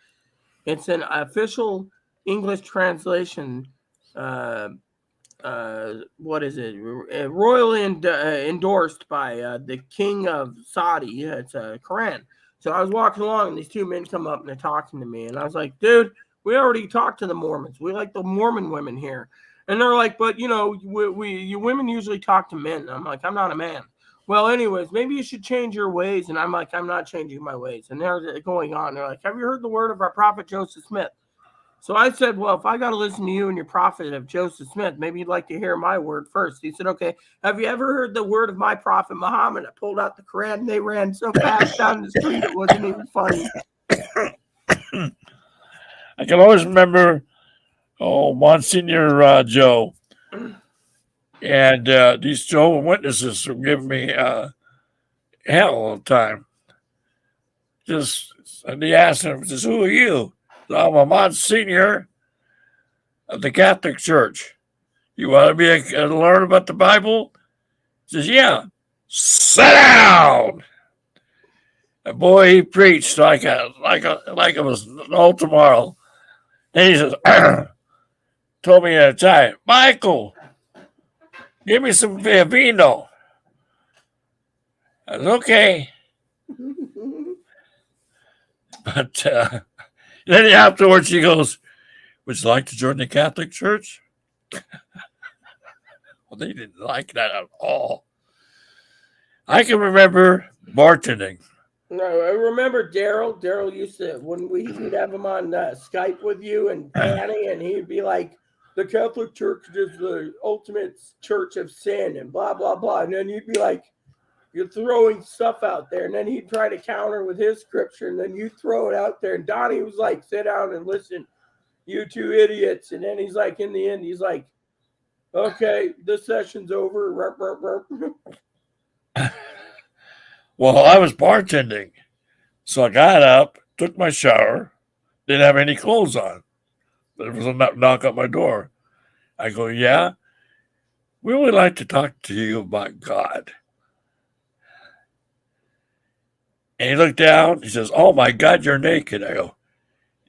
it's an official English translation. Uh, what is it? Royally endorsed by the King of Saudi. It's a Quran." So I was walking along, and these 2 men come up and they're talking to me, and I was like, "Dude, we already talked to the Mormons. We like the Mormon women here." And they're like, "But you women usually talk to men." And I'm like, "I'm not a man." Well, anyways, maybe you should change your ways. And I'm like, "I'm not changing my ways." And they're going on. They're like, "Have you heard the word of our prophet Joseph Smith?" So I said, "Well, if I got to listen to you and your prophet of Joseph Smith, maybe you'd like to hear my word first." He said, "Okay, have you ever heard the word of my prophet Muhammad?" I pulled out the Quran and they ran so fast down the street it wasn't even funny. I can always remember, Monsignor Joe and these Jehovah's Witnesses were giving me hell all the time. And he asked him, says, "Who are you?" So, "I'm a Monsignor of the Catholic Church. You want to learn about the Bible?" He says, "Yeah." "Sit down." And boy, he preached like it was no tomorrow. And he says, told me at a time, "Michael, give me some vino." I said, "Okay." But then afterwards, he goes, "Would you like to join the Catholic Church?" Well, they didn't like that at all. I can remember bartending. No, I remember Daryl. Daryl used to when we'd have him on Skype with you and Annie, and he'd be like, "The Catholic Church is the ultimate church of sin," and blah blah blah. And then you'd be like, "You're throwing stuff out there," and then he'd try to counter with his scripture, and then you throw it out there. And Donnie was like, "Sit down and listen, you 2 idiots." And then he's like, in the end, he's like, "Okay, this session's over." Rup, rup, rup. Well, I was bartending. So I got up, took my shower, didn't have any clothes on. There was a knock at my door. I go, "Yeah, we would like to talk to you about God." And he looked down. He says, "Oh my God, you're naked." I go,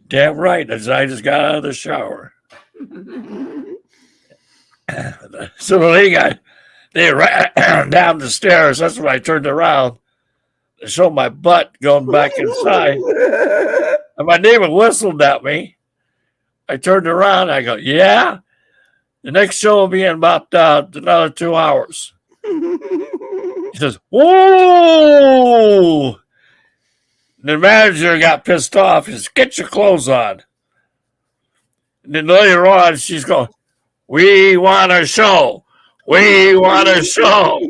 "Damn right." I said, "I just got out of the shower." So they ran down the stairs. That's when I turned around to show my butt going back inside. And my neighbor whistled at me. I turned around. I go, "Yeah, the next show will be in about another 2 hours." He says, "Whoa!" The manager got pissed off. He says, "Get your clothes on." And then later on, she's going, "We want a show. We want a show."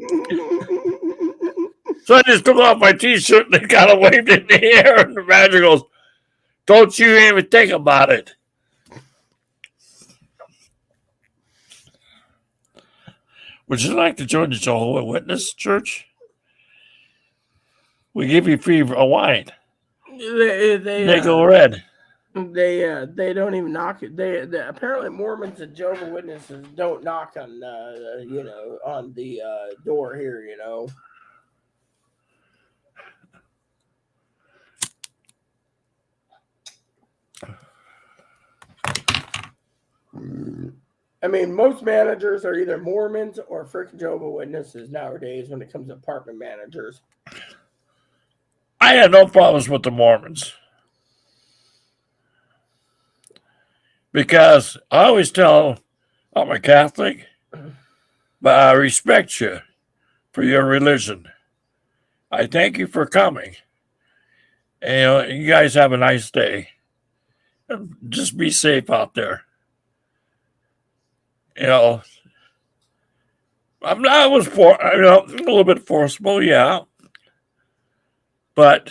So I just took off my T-shirt and kind of waved it in the air. And the manager goes, "Don't you even think about it." Would you like to join the Jehovah's Witness Church? We give you free wine. They go red. They don't even knock it. They apparently Mormons and Jehovah Witnesses don't knock on on the door here. I mean, most managers are either Mormons or freaking Jehovah Witnesses nowadays when it comes to apartment managers. I had no problems with the Mormons because I always tell them I'm a Catholic, but I respect you for your religion. I thank you for coming. And you guys have a nice day. And just be safe out there. You know, I was a little bit forcible, yeah, but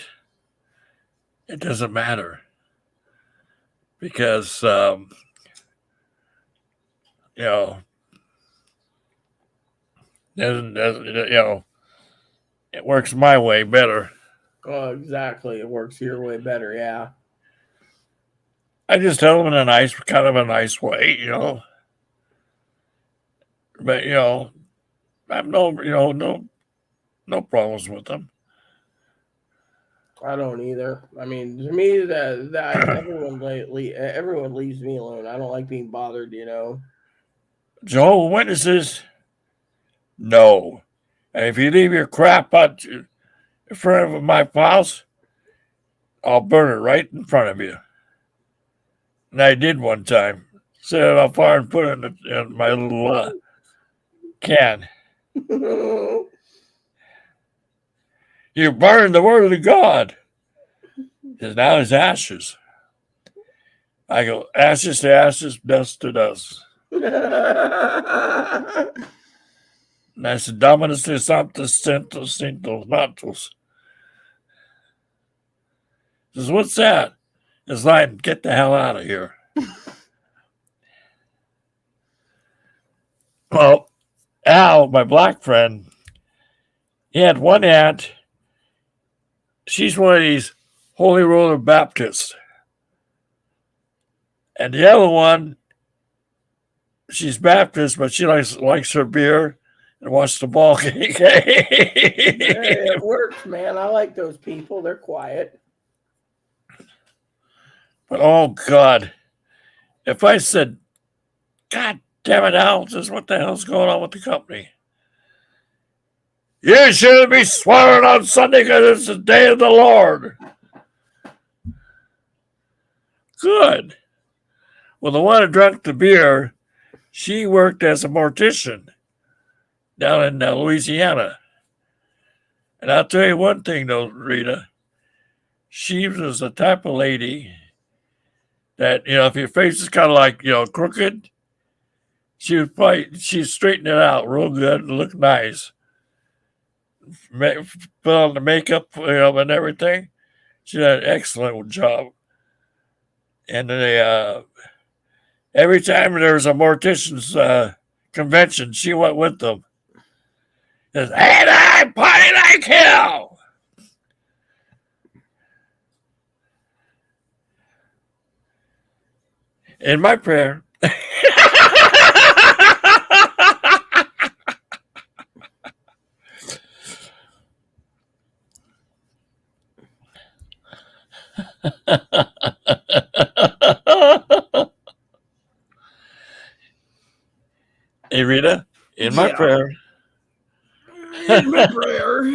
it doesn't matter because you know, it works my way better. Oh, exactly. It works your way better, yeah. I just tell them in a nice way, But I have no problems with them. I don't either. I mean, to me, that everyone leaves me alone. I don't like being bothered. Jehovah Witnesses, no. And if you leave your crap out in front of my house, I'll burn it right in front of you. And I did one time. Set it on fire and put it in my little can. You burned the word of God. Because now it's ashes. I go, ashes to ashes, dust to dust. That's the dominus de santos centos cintos natos. Says, what's that? It's like, get the hell out of here. Well, Al, my black friend, he had one aunt. She's one of these Holy Roller Baptists. And the other one, she's Baptist, but she likes her beer and watch the ball game. It works, man. I like those people. They're quiet. But oh God, if I said, God damn it, Al, just what the hell's going on with the company? You shouldn't be swearing on Sunday because it's the day of the Lord. Good. Well, the one who drank the beer, she worked as a mortician down in Louisiana. And I'll tell you one thing, though, Rita. She was the type of lady that, if your face is kind of like, crooked, she'd straighten it out real good and look nice. Put on the makeup, and everything. She did an excellent job. And they, every time there was a mortician's convention, she went with them. And I party like hell. In my prayer. Hey, Rita, in my prayer. In my prayer.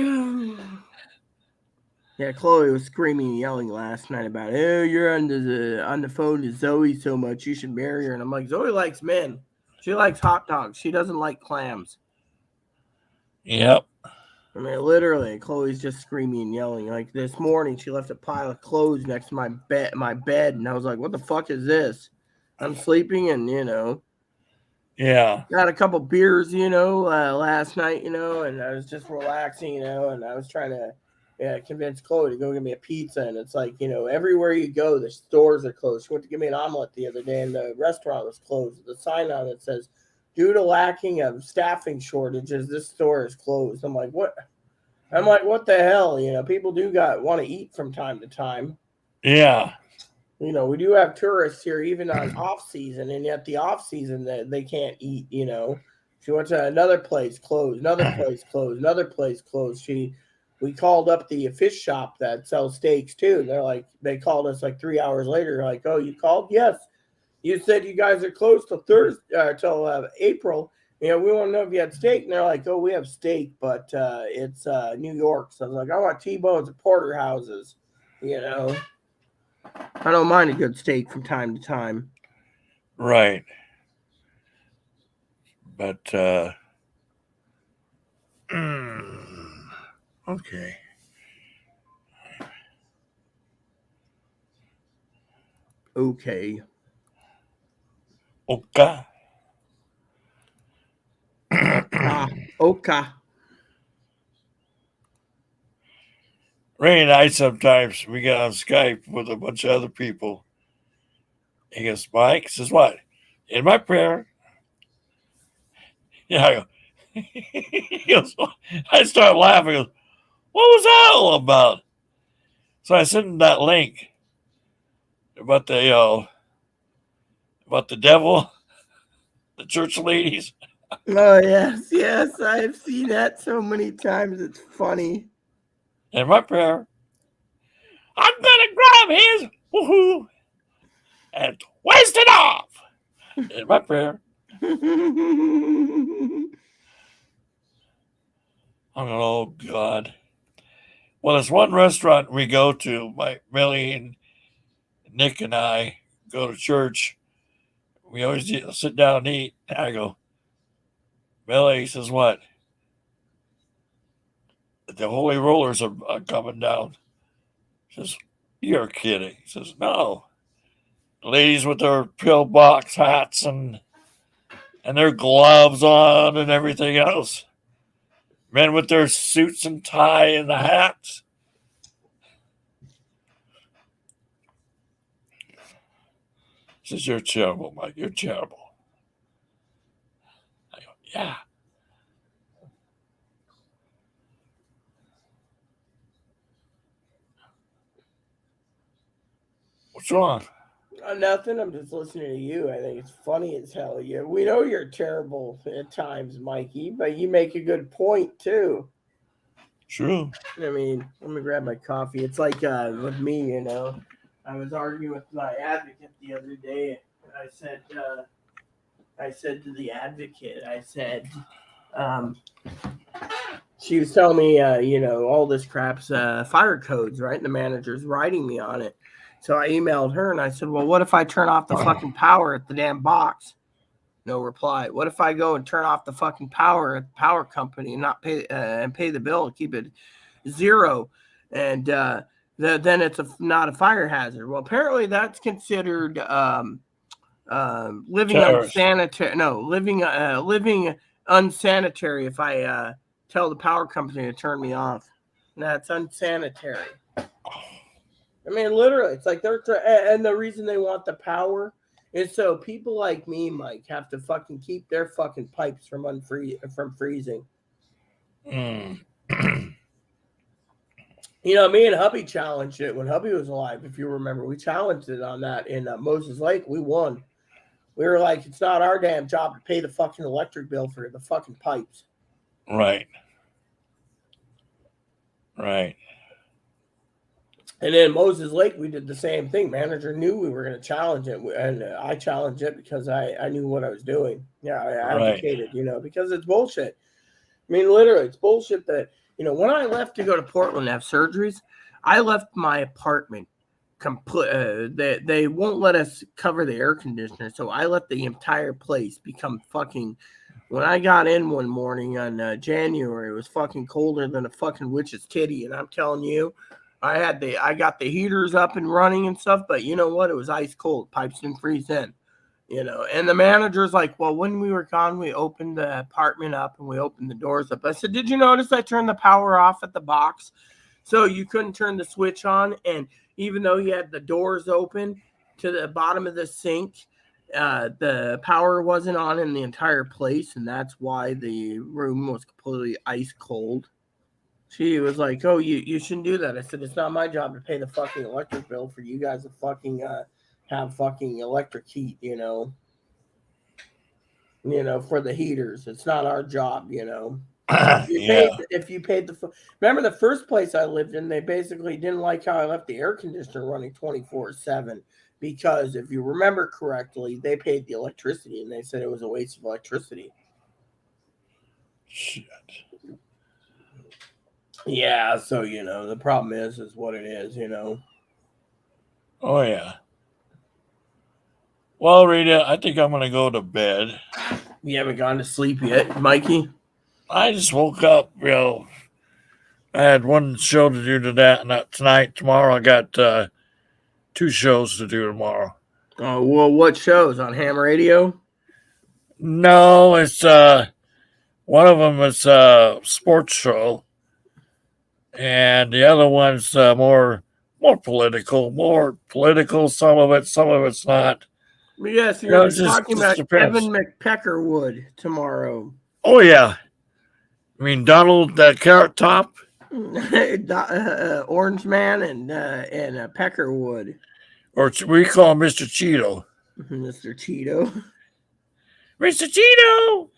Yeah, Chloe was screaming and yelling last night about, "Oh, you're on the phone to Zoe so much, you should marry her." And I'm like, Zoe likes men. She likes hot dogs. She doesn't like clams. Yep. I mean, literally, Chloe's just screaming and yelling. Like this morning, she left a pile of clothes next to my bed, and I was like, "What the fuck is this?" I'm sleeping, and Yeah. got a couple beers, last night, and I was just relaxing, and I was trying to convince Chloe to go get me a pizza. And it's like, everywhere you go, the stores are closed. She went to give me an omelet the other day, and the restaurant was closed. The sign on it says, "Due to lacking of staffing shortages, this store is closed." I'm like, what? What the hell? People do want to eat from time to time. Yeah. We do have tourists here even on off season, and yet the off season they can't eat. She went to another place closed, another place closed, another place closed. We called up the fish shop that sells steaks too. They're like, they called us like 3 hours later, like, "Oh, you called?" "Yes." You said you guys are closed till Thursday, till April. We want to know if you had steak. And they're like, oh, we have steak, but it's New York. So I was like, I want T-bones at porterhouses. You know, I don't mind a good steak from time to time. Right. But okay. Okay. Okay. Okay. Okay. Ray and I sometimes we get on Skype with a bunch of other people. He goes, Mike says what? In my prayer. Yeah, I go. He goes, I start laughing. He goes, what was that all about? So I sent him that link about the devil, the church ladies. Oh yes, yes, I've seen that so many times. It's funny. In my prayer, I'm gonna grab his woohoo and twist it off. In my prayer, I'm going, oh God. Well, there's one restaurant we go to, my Millie and Nick and I go to church. We always sit down and eat. And I go, Millie says, what? The holy rollers are coming down. She says, you're kidding. He says, no. Ladies with their pillbox hats and their gloves on and everything else. Men with their suits and tie and the hats. He says, you're terrible, Mike. You're terrible. I go, yeah. What's wrong? Nothing. I'm just listening to you. I think it's funny as hell. We know you're terrible at times, Mikey, but you make a good point too. True. I mean, let me grab my coffee. It's like with me, I was arguing with my advocate the other day. I said, I said to the advocate, I said, um, she was telling me, all this crap's fire codes, right? And the manager's writing me on it. So I emailed her and I said, well, what if I turn off the fucking power at the damn box? No reply. What if I go and turn off the fucking power at the power company and not pay and pay the bill, keep it zero, and then it's not a fire hazard? Well, apparently that's considered living Terrorist. unsanitary. No, living unsanitary. If I tell the power company to turn me off, that's unsanitary. I mean, literally, it's like and the reason they want the power is so people like me, Mike, have to fucking keep their fucking pipes from freezing. Mm. Me and hubby challenged it when hubby was alive. If you remember, we challenged it on that in Moses Lake. We won. We were like, it's not our damn job to pay the fucking electric bill for the fucking pipes. Right. Right. And then Moses Lake, we did the same thing. Manager knew we were going to challenge it, and I challenged it because I knew what I was doing. Yeah, I advocated, because it's bullshit. I mean, literally, it's bullshit that, when I left to go to Portland to have surgeries, I left my apartment complete. They won't let us cover the air conditioner, so I let the entire place become fucking. When I got in one morning on January, it was fucking colder than a fucking witch's titty, and I'm telling you, I got the heaters up and running and stuff, but you know what? It was ice cold. Pipes didn't freeze in. And the manager's like, well, when we were gone, we opened the apartment up and we opened the doors up. I said, did you notice I turned the power off at the box? So you couldn't turn the switch on. And even though you had the doors open to the bottom of the sink, the power wasn't on in the entire place. And that's why the room was completely ice cold. She was like, oh, you shouldn't do that. I said, it's not my job to pay the fucking electric bill for you guys to fucking have fucking electric heat, for the heaters. It's not our job, If you paid remember the first place I lived in, they basically didn't like how I left the air conditioner running 24/7. because if you remember correctly, they paid the electricity and they said it was a waste of electricity. Shit. Yeah, so the problem is what it is. Oh, yeah. Well, Rita, I think I'm going to go to bed. You haven't gone to sleep yet, Mikey? I just woke up, I had one show to do tonight. Tomorrow I got 2 shows to do tomorrow. Oh, well, what shows on ham radio? No, it's one of them is a sports show, and the other one's more political. Some of it's not. Yes, you're going to It be talking just about Evan depends. McPeckerwood tomorrow. Oh yeah, I mean Donald Carrot Top. Orange Man and Peckerwood. Or we call him Mr. Cheeto. Mr. Cheeto. Mr. Cheeto.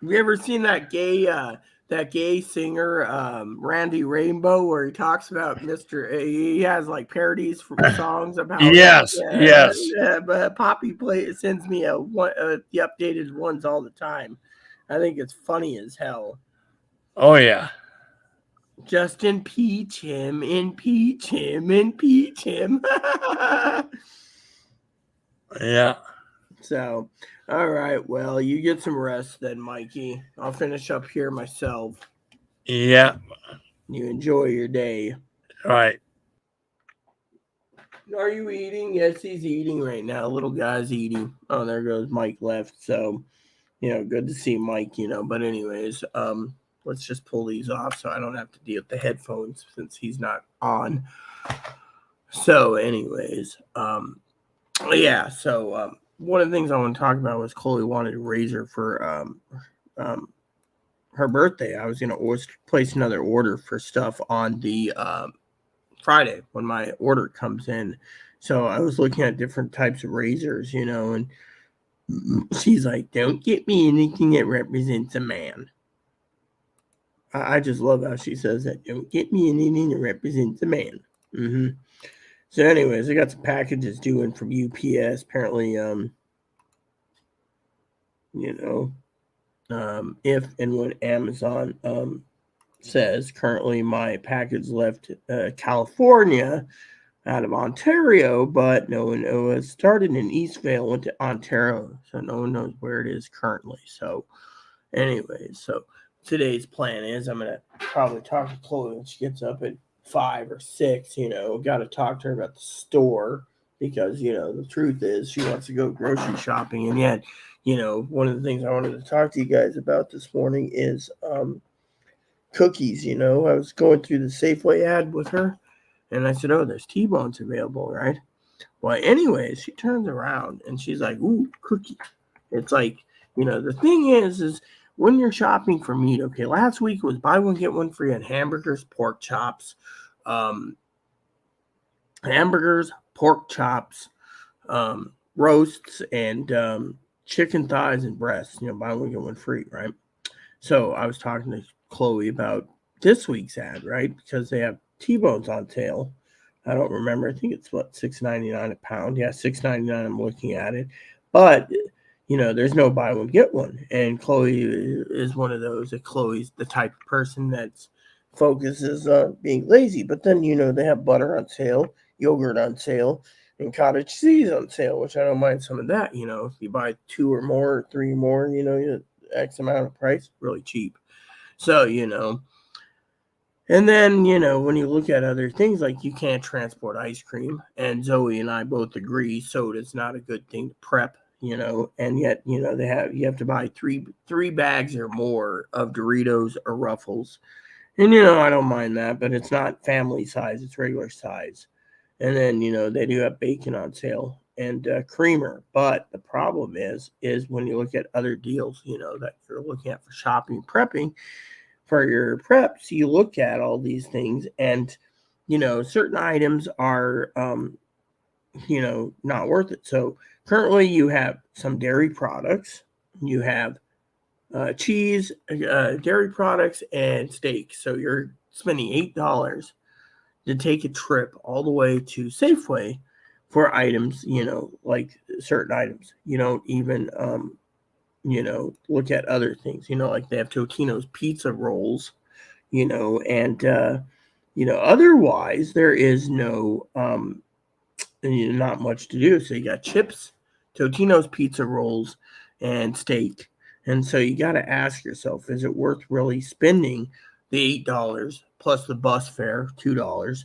Have you ever seen that gay singer Randy Rainbow, where he talks about he has like parodies from songs about Yes, yes. but Poppy sends me the updated ones all the time. I think it's funny as hell. Oh yeah. Just impeach him, impeach him, impeach him. Yeah. So, all right. Well, you get some rest then, Mikey. I'll finish up here myself. Yeah. You enjoy your day. Right. Are you eating? Yes, he's eating right now. Little guy's eating. Oh, there goes Mike left. So, good to see Mike, But anyways, let's just pull these off so I don't have to deal with the headphones since he's not on. So, anyways, yeah. So, one of the things I want to talk about was Chloe wanted a razor for her birthday. I was going to place another order for stuff on the Friday when my order comes in. So I was looking at different types of razors, and she's like, "Don't get me anything that represents a man." I just love how she says that. Don't get me anything that represents a man. Mm-hmm. So, anyways, I got some packages due in from UPS. Apparently, if and when Amazon says currently my package left California out of Ontario, but no one knows. Started in Eastvale, went to Ontario, so no one knows where it is currently. So, anyways, today's plan is I'm gonna probably talk to Chloe when she gets up at 5 or 6. Got to talk to her about the store because the truth is she wants to go grocery shopping, and yet, one of the things I wanted to talk to you guys about this morning is cookies. I was going through the Safeway ad with her, and I said, "Oh, there's T-bones available, right?" Well, anyways, she turns around and she's like, "Ooh, cookie." It's like, the thing is when you're shopping for meat, okay, last week was buy one, get one free on hamburgers, pork chops, roasts, and chicken thighs and breasts, buy one, get one free, right? So I was talking to Chloe about this week's ad, right? Because they have T-bones on sale. I don't remember. I think it's $6.99 a pound. Yeah, $6.99. I'm looking at it, but there's no buy one get one. And Chloe is one of those. Chloe's the type of person that focuses on being lazy. But then they have butter on sale, yogurt on sale, and cottage cheese on sale, which I don't mind some of that. If you buy 2 or more, or 3 more, X amount of price, really cheap. So and then, when you look at other things, like you can't transport ice cream, and Zoe and I both agree soda's not a good thing to prep, and yet, you have to buy three bags or more of Doritos or Ruffles. And, I don't mind that, but it's not family size, it's regular size. And then, they do have bacon on sale and creamer. But the problem is when you look at other deals, that you're looking at for shopping, prepping, for your preps, you look at all these things and certain items are not worth it. So currently you have some dairy products, you have cheese, dairy products, and steak. So you're spending $8 to take a trip all the way to Safeway for items, like certain items. You don't even, look at other things, like they have Totino's pizza rolls, and, otherwise there is no, not much to do. So you got chips, Totino's pizza rolls, and steak. And so you got to ask yourself, is it worth really spending the $8 plus the bus fare, $2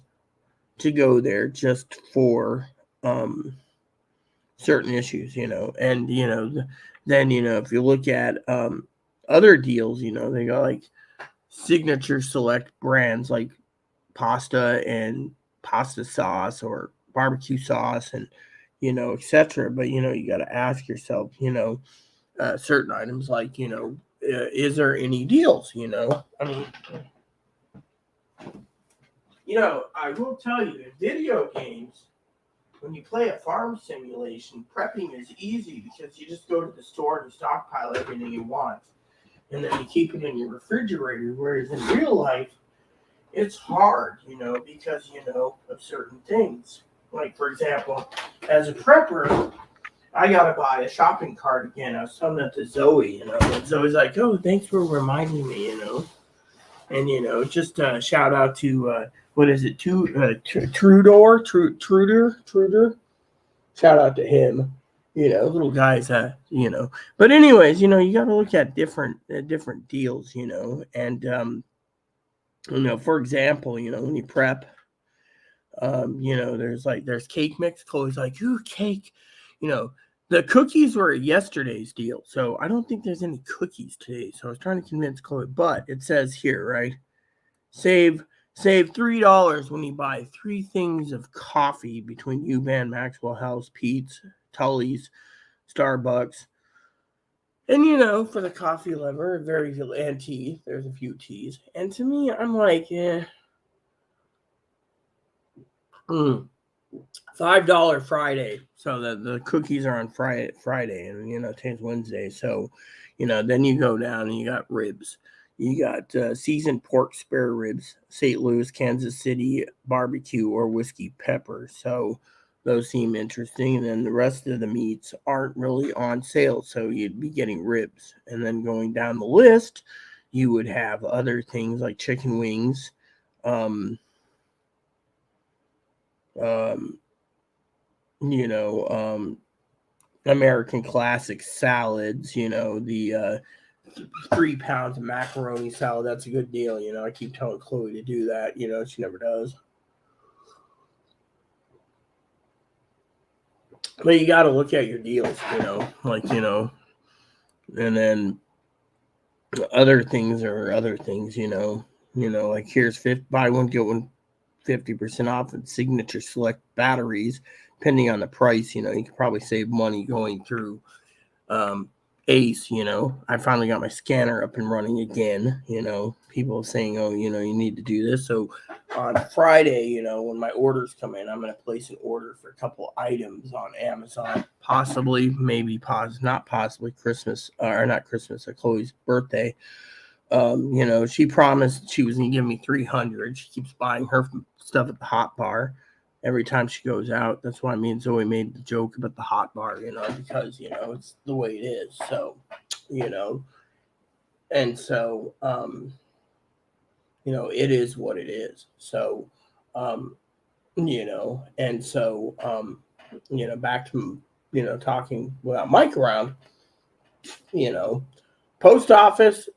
to go there just for certain issues, And then if you look at other deals, they got like signature select brands like pasta and pasta sauce or barbecue sauce and etc. But you got to ask yourself, certain items like is there any deals? I mean, I will tell you, in video games, when you play a farm simulation, prepping is easy because you just go to the store and stockpile everything you want, and then you keep it in your refrigerator. Whereas in real life, it's hard, because of certain things. Like for example, as a prepper, I gotta buy a shopping cart again. I was telling that to Zoe, and Zoe's like, "Oh, thanks for reminding me," And just shout out to what is it? Truder. Shout out to him. Little guys. But anyways, you got to look at different deals. And for example, when you prep, there's cake mix. Chloe's like, ooh, cake. You know, the cookies were yesterday's deal, so I don't think there's any cookies today. So I was trying to convince Chloe, but it says here, right? Save $3 when you buy 3 things of coffee between U-Ban, Maxwell House, Pete's, Tully's, Starbucks. And for the coffee lover, very good, and tea. There's a few teas. And to me, I'm like, $5 Friday. So the cookies are on Friday, and today's Wednesday. So, then you go down and you got ribs. You got seasoned pork spare ribs, St. Louis, Kansas City barbecue or whiskey pepper. So those seem interesting. And then the rest of the meats aren't really on sale. So you'd be getting ribs. And then going down the list, you would have other things like chicken wings, um, um, American classic salads, the 3 pounds of macaroni salad. That's a good deal. I keep telling Chloe to do that. She never does. But you got to look at your deals, and then other things are other things, like here's buy one, get one 50% off and signature select batteries, depending on the price, you can probably save money going through Ace. I finally got my scanner up and running again. People saying, oh, you need to do this. So on Friday, when my orders come in, I'm going to place an order for a couple items on Amazon, possibly, maybe, not possibly Christmas, or not Christmas, Chloe's birthday. She promised she was going to give me 300. She keeps buying her stuff at the hot bar every time she goes out. That's why me and Zoe made the joke about the hot bar, because, it's the way it is. So, and so, it is what it is. So, and so, back to, talking without Mike around, post office,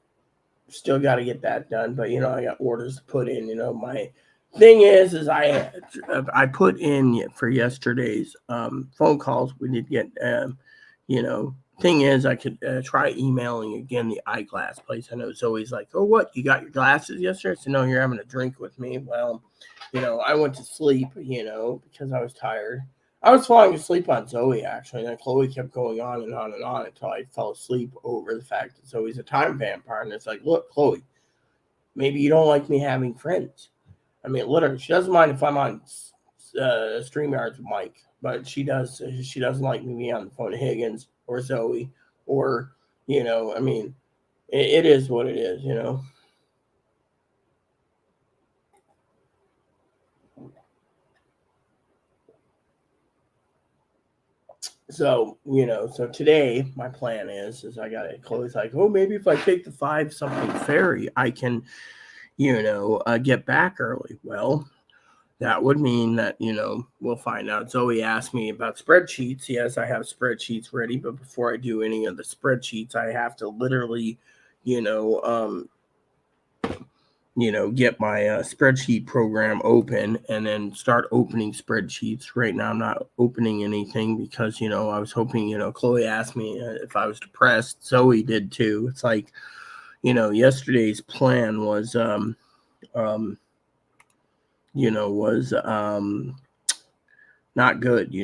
still got to get that done. But, I got orders to put in, my thing is I put in for yesterday's phone calls. We did get thing is I could try emailing again the eyeglass place. I know Zoe's like, oh, what, you got your glasses yesterday? So no, you're having a drink with me. Well, I went to sleep, because I was tired. I was falling asleep on Zoe, actually, and then Chloe kept going on and on and on until I fell asleep over the fact that Zoe's a time vampire. And it's like, look, Chloe, maybe you don't like me having friends. I mean, literally, she doesn't mind if I'm on StreamYards with Mike, but she doesn't like me being on the phone to Higgins or Zoe or, I mean, it is what it is, So, so today my plan is I got it. Chloe's like, oh, maybe if I take the 5 something ferry, I can, get back early. Well, that would mean that, we'll find out. Zoe asked me about spreadsheets. Yes, I have spreadsheets ready, but before I do any of the spreadsheets, I have to literally, you know, um, get my spreadsheet program open and then start opening spreadsheets. Right now, I'm not opening anything because, I was hoping, Chloe asked me if I was depressed. Zoe did too. It's like, yesterday's plan um, was not good.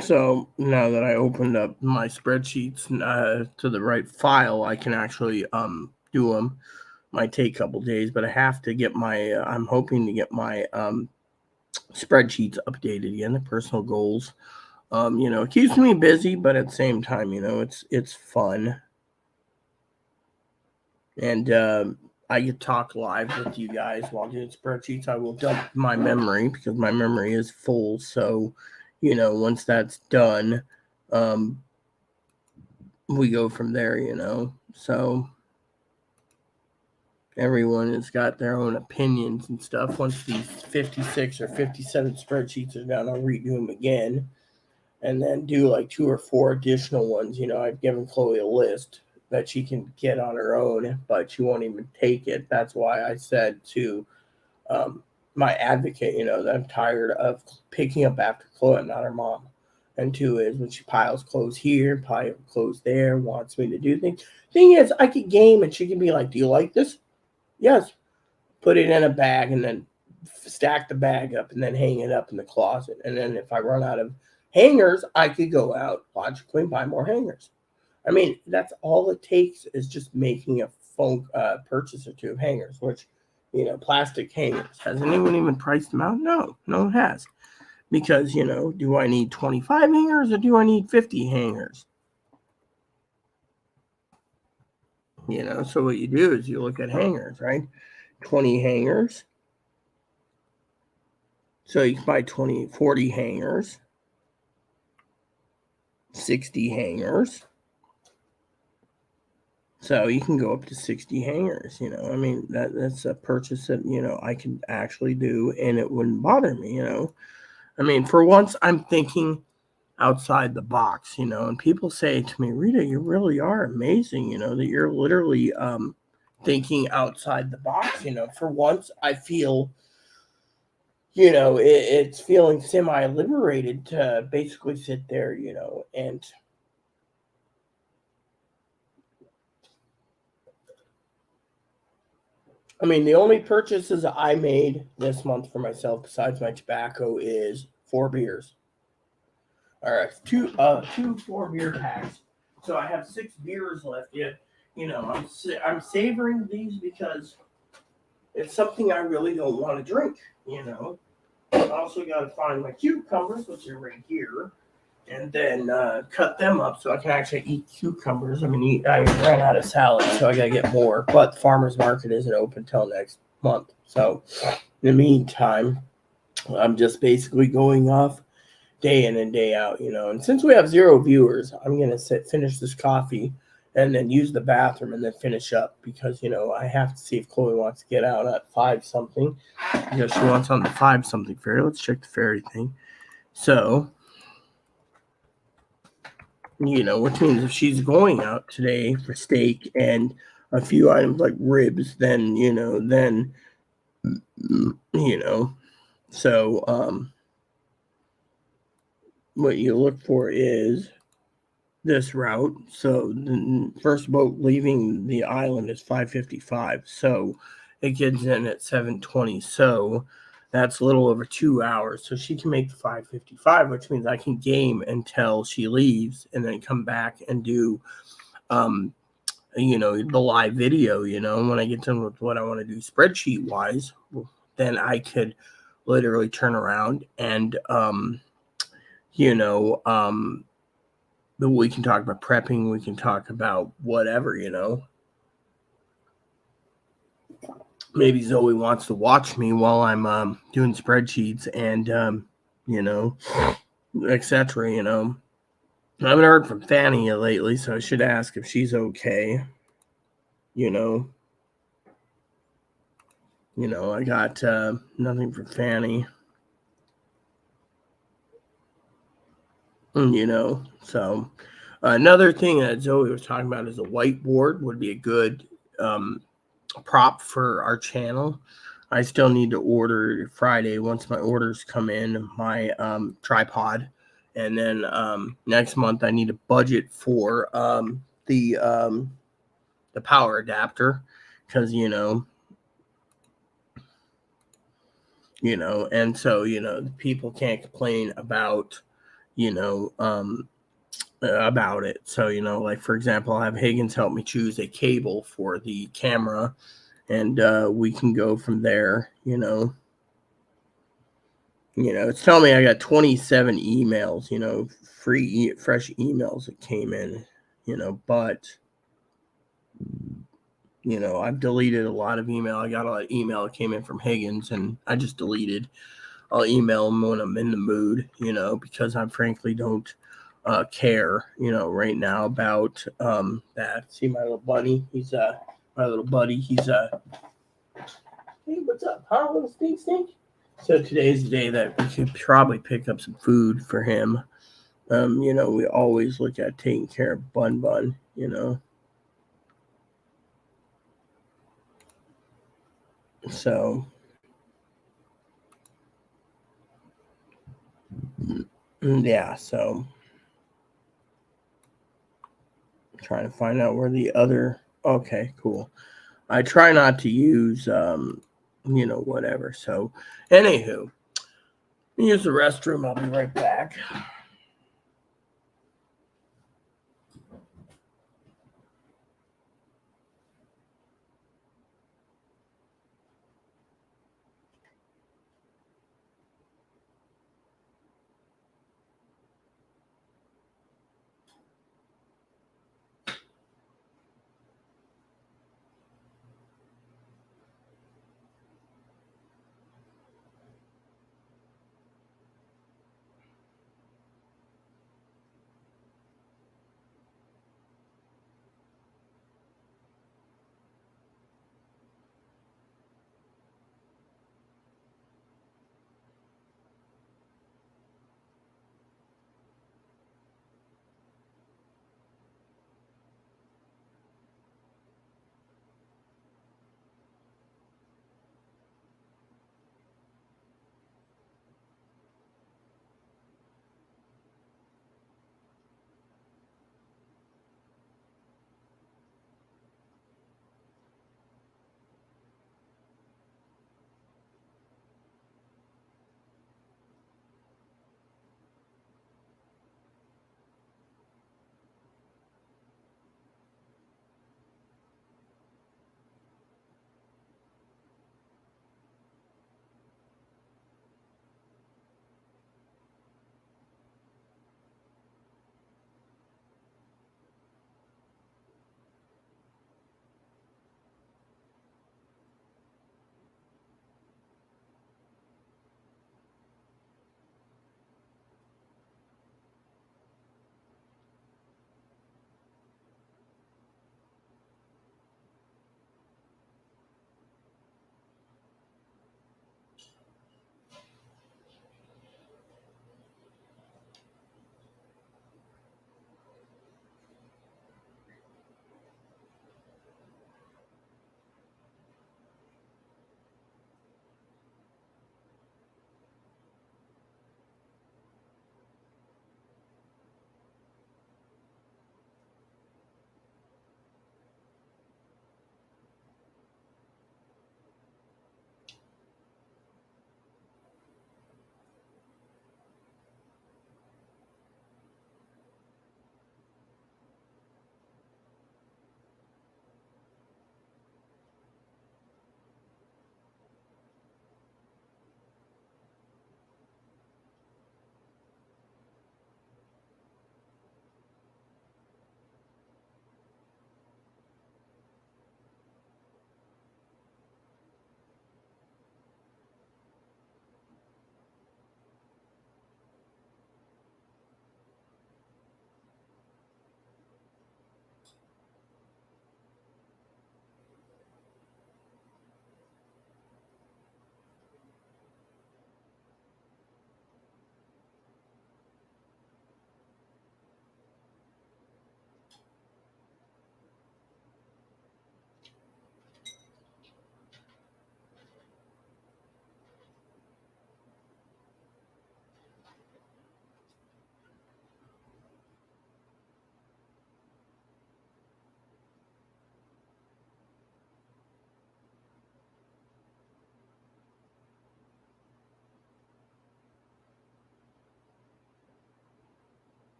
So now that I opened up my spreadsheets to the right file, I can actually do them. Might take a couple days, but I have to get my. I'm hoping to get my spreadsheets updated again. The personal goals. It keeps me busy, but at the same time, it's fun, and I get talk live with you guys while doing spreadsheets. I will dump my memory because my memory is full. So, once that's done, um, we go from there. So everyone has got their own opinions and stuff. Once these 56 or 57 spreadsheets are done, I'll redo them again and then do like 2 or 4 additional ones. I've given Chloe a list that she can get on her own, but she won't even take it. That's why I said to um, my advocate, that I'm tired of picking up after Chloe, not her mom. And 2 is when she piles clothes here, piles clothes there, wants me to do things. Thing is, I could game and she can be like, "Do you like this?" Yes. Put it in a bag and then stack the bag up and then hang it up in the closet. And then if I run out of hangers, I could go out logically and buy more hangers. I mean, that's all it takes is just making a phone purchase or 2 of hangers, which, plastic hangers. Has anyone even priced them out? No, no one has. Because, do I need 25 hangers or do I need 50 hangers? So what you do is you look at hangers, right? 20 hangers. So you can buy 20, 40 hangers, 60 hangers. So you can go up to 60 hangers. I mean, that's a purchase that, I can actually do and it wouldn't bother me. I mean, for once, I'm thinking outside the box. And people say to me, Rita, you really are amazing, that you're literally thinking outside the box. For once, I feel, it's feeling semi liberated to basically sit there, and I mean, the only purchases I made this month for myself besides my tobacco is 4 beers. All right, two 4 beer packs. So I have 6 beers left yet. I'm savoring these because it's something I really don't want to drink. I also got to find my cucumbers, which are right here, and then cut them up so I can actually eat cucumbers. I ran out of salad, so I got to get more. But the farmer's market isn't open till next month. So in the meantime, I'm just basically going off day in and day out. And since we have 0 viewers, I'm gonna finish this coffee and then use the bathroom and then finish up because I have to see if Chloe wants to get out at 5 something. She wants on the 5 something ferry. Let's check the ferry thing. So, which means if she's going out today for steak and a few items like ribs, then so what you look for is this route. So the first boat leaving the island is 5:55. So it gets in at 7:20. So that's a little over 2 hours. So she can make the 5:55, which means I can game until she leaves and then come back and do the live video. When I get done with what I want to do spreadsheet wise, then I could literally turn around and you know we can talk about prepping, we can talk about whatever. maybe Zoe wants to watch me while I'm doing spreadsheets and you know, etc. You know, I haven't heard from Fanny lately, so I should ask if she's okay. You know, I got nothing from Fanny. So another thing that Zoe was talking about is a whiteboard would be a good um, prop for our channel. I still need to order Friday once my orders come in my tripod, and then next month I need a budget for the power adapter because and so people can't complain you know um, about it. So like for example, I'll have Higgins help me choose a cable for the camera, and we can go from there. It's telling me I got 27 emails, fresh emails that came in, but, I've deleted a lot of email. I got a lot of email that came in from Higgins, and I just deleted. I'll email him when I'm in the mood, because I frankly don't care, right now about that. See my little buddy? He's my little buddy. He's hey, what's up? Huh? Little stink stink. So today's the day that we could probably pick up some food for him. We always look at taking care of Bun Bun, So, yeah, so I'm trying to find out where the other. Okay, cool. I try not to use, whatever. So, anywho, use the restroom. I'll be right back.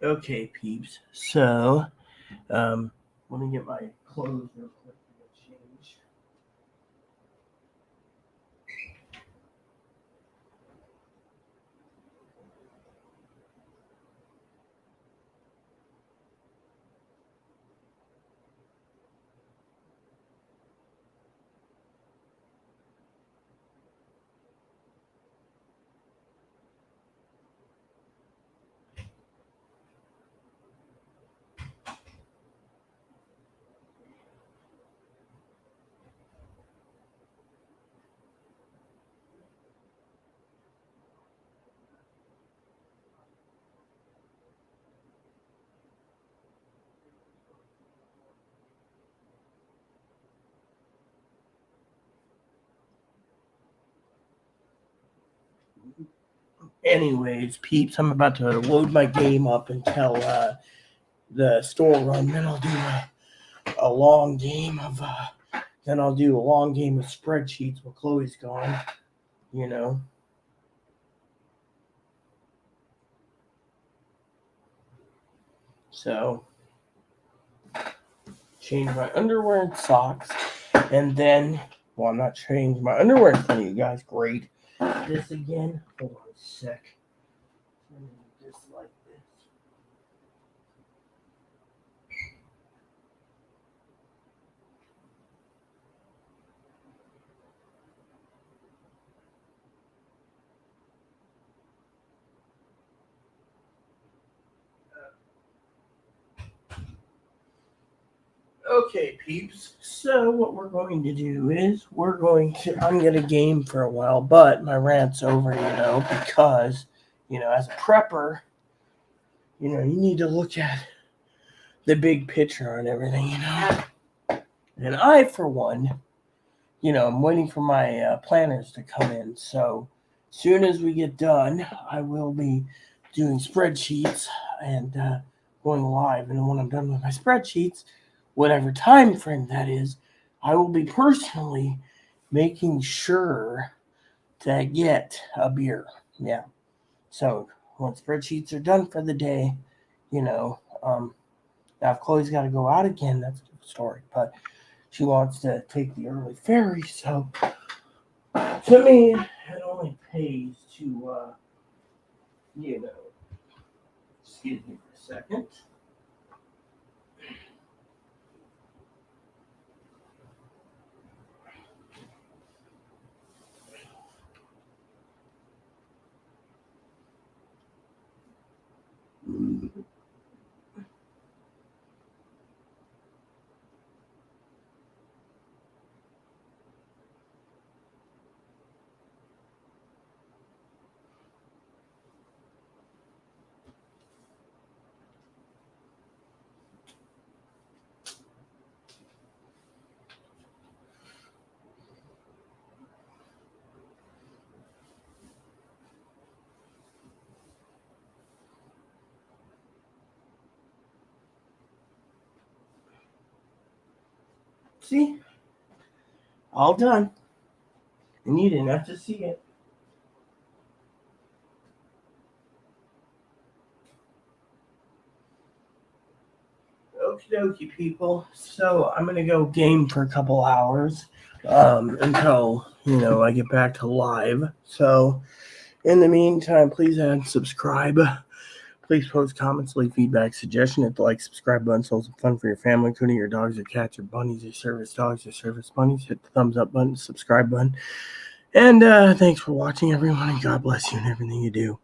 Okay, peeps. So, let me get my clothes real quick to change. Anyways, peeps, I'm about to load my game up until the store run. Then I'll do a long game of spreadsheets while Chloe's gone. You know. So, change my underwear and socks, and then, well, I'm not changing my underwear in front of you guys. Great. This again. Hold on a sec. Just like this. Okay, peeps. So what we're going to do is I'm gonna game for a while, but my rant's over, because as a prepper, you need to look at the big picture on everything, And I, for one, I'm waiting for my planners to come in. So soon as we get done, I will be doing spreadsheets and going live. And when I'm done with my spreadsheets, whatever time frame that is, I will be personally making sure to get a beer. Yeah. So when spreadsheets are done for the day, now if Chloe's got to go out again, that's a different story. But she wants to take the early ferry, so to me, it only pays to, excuse me for a second. See? All done. And you didn't have to see it. Okie dokie, people. So I'm gonna go game for a couple hours until I get back to live. So in the meantime, please subscribe. Please post comments, leave feedback, suggestion. Hit the like, subscribe button so it's fun for your family, including your dogs or cats or bunnies or service dogs or service bunnies. Hit the thumbs up button, subscribe button. And thanks for watching, everyone, and God bless you in everything you do.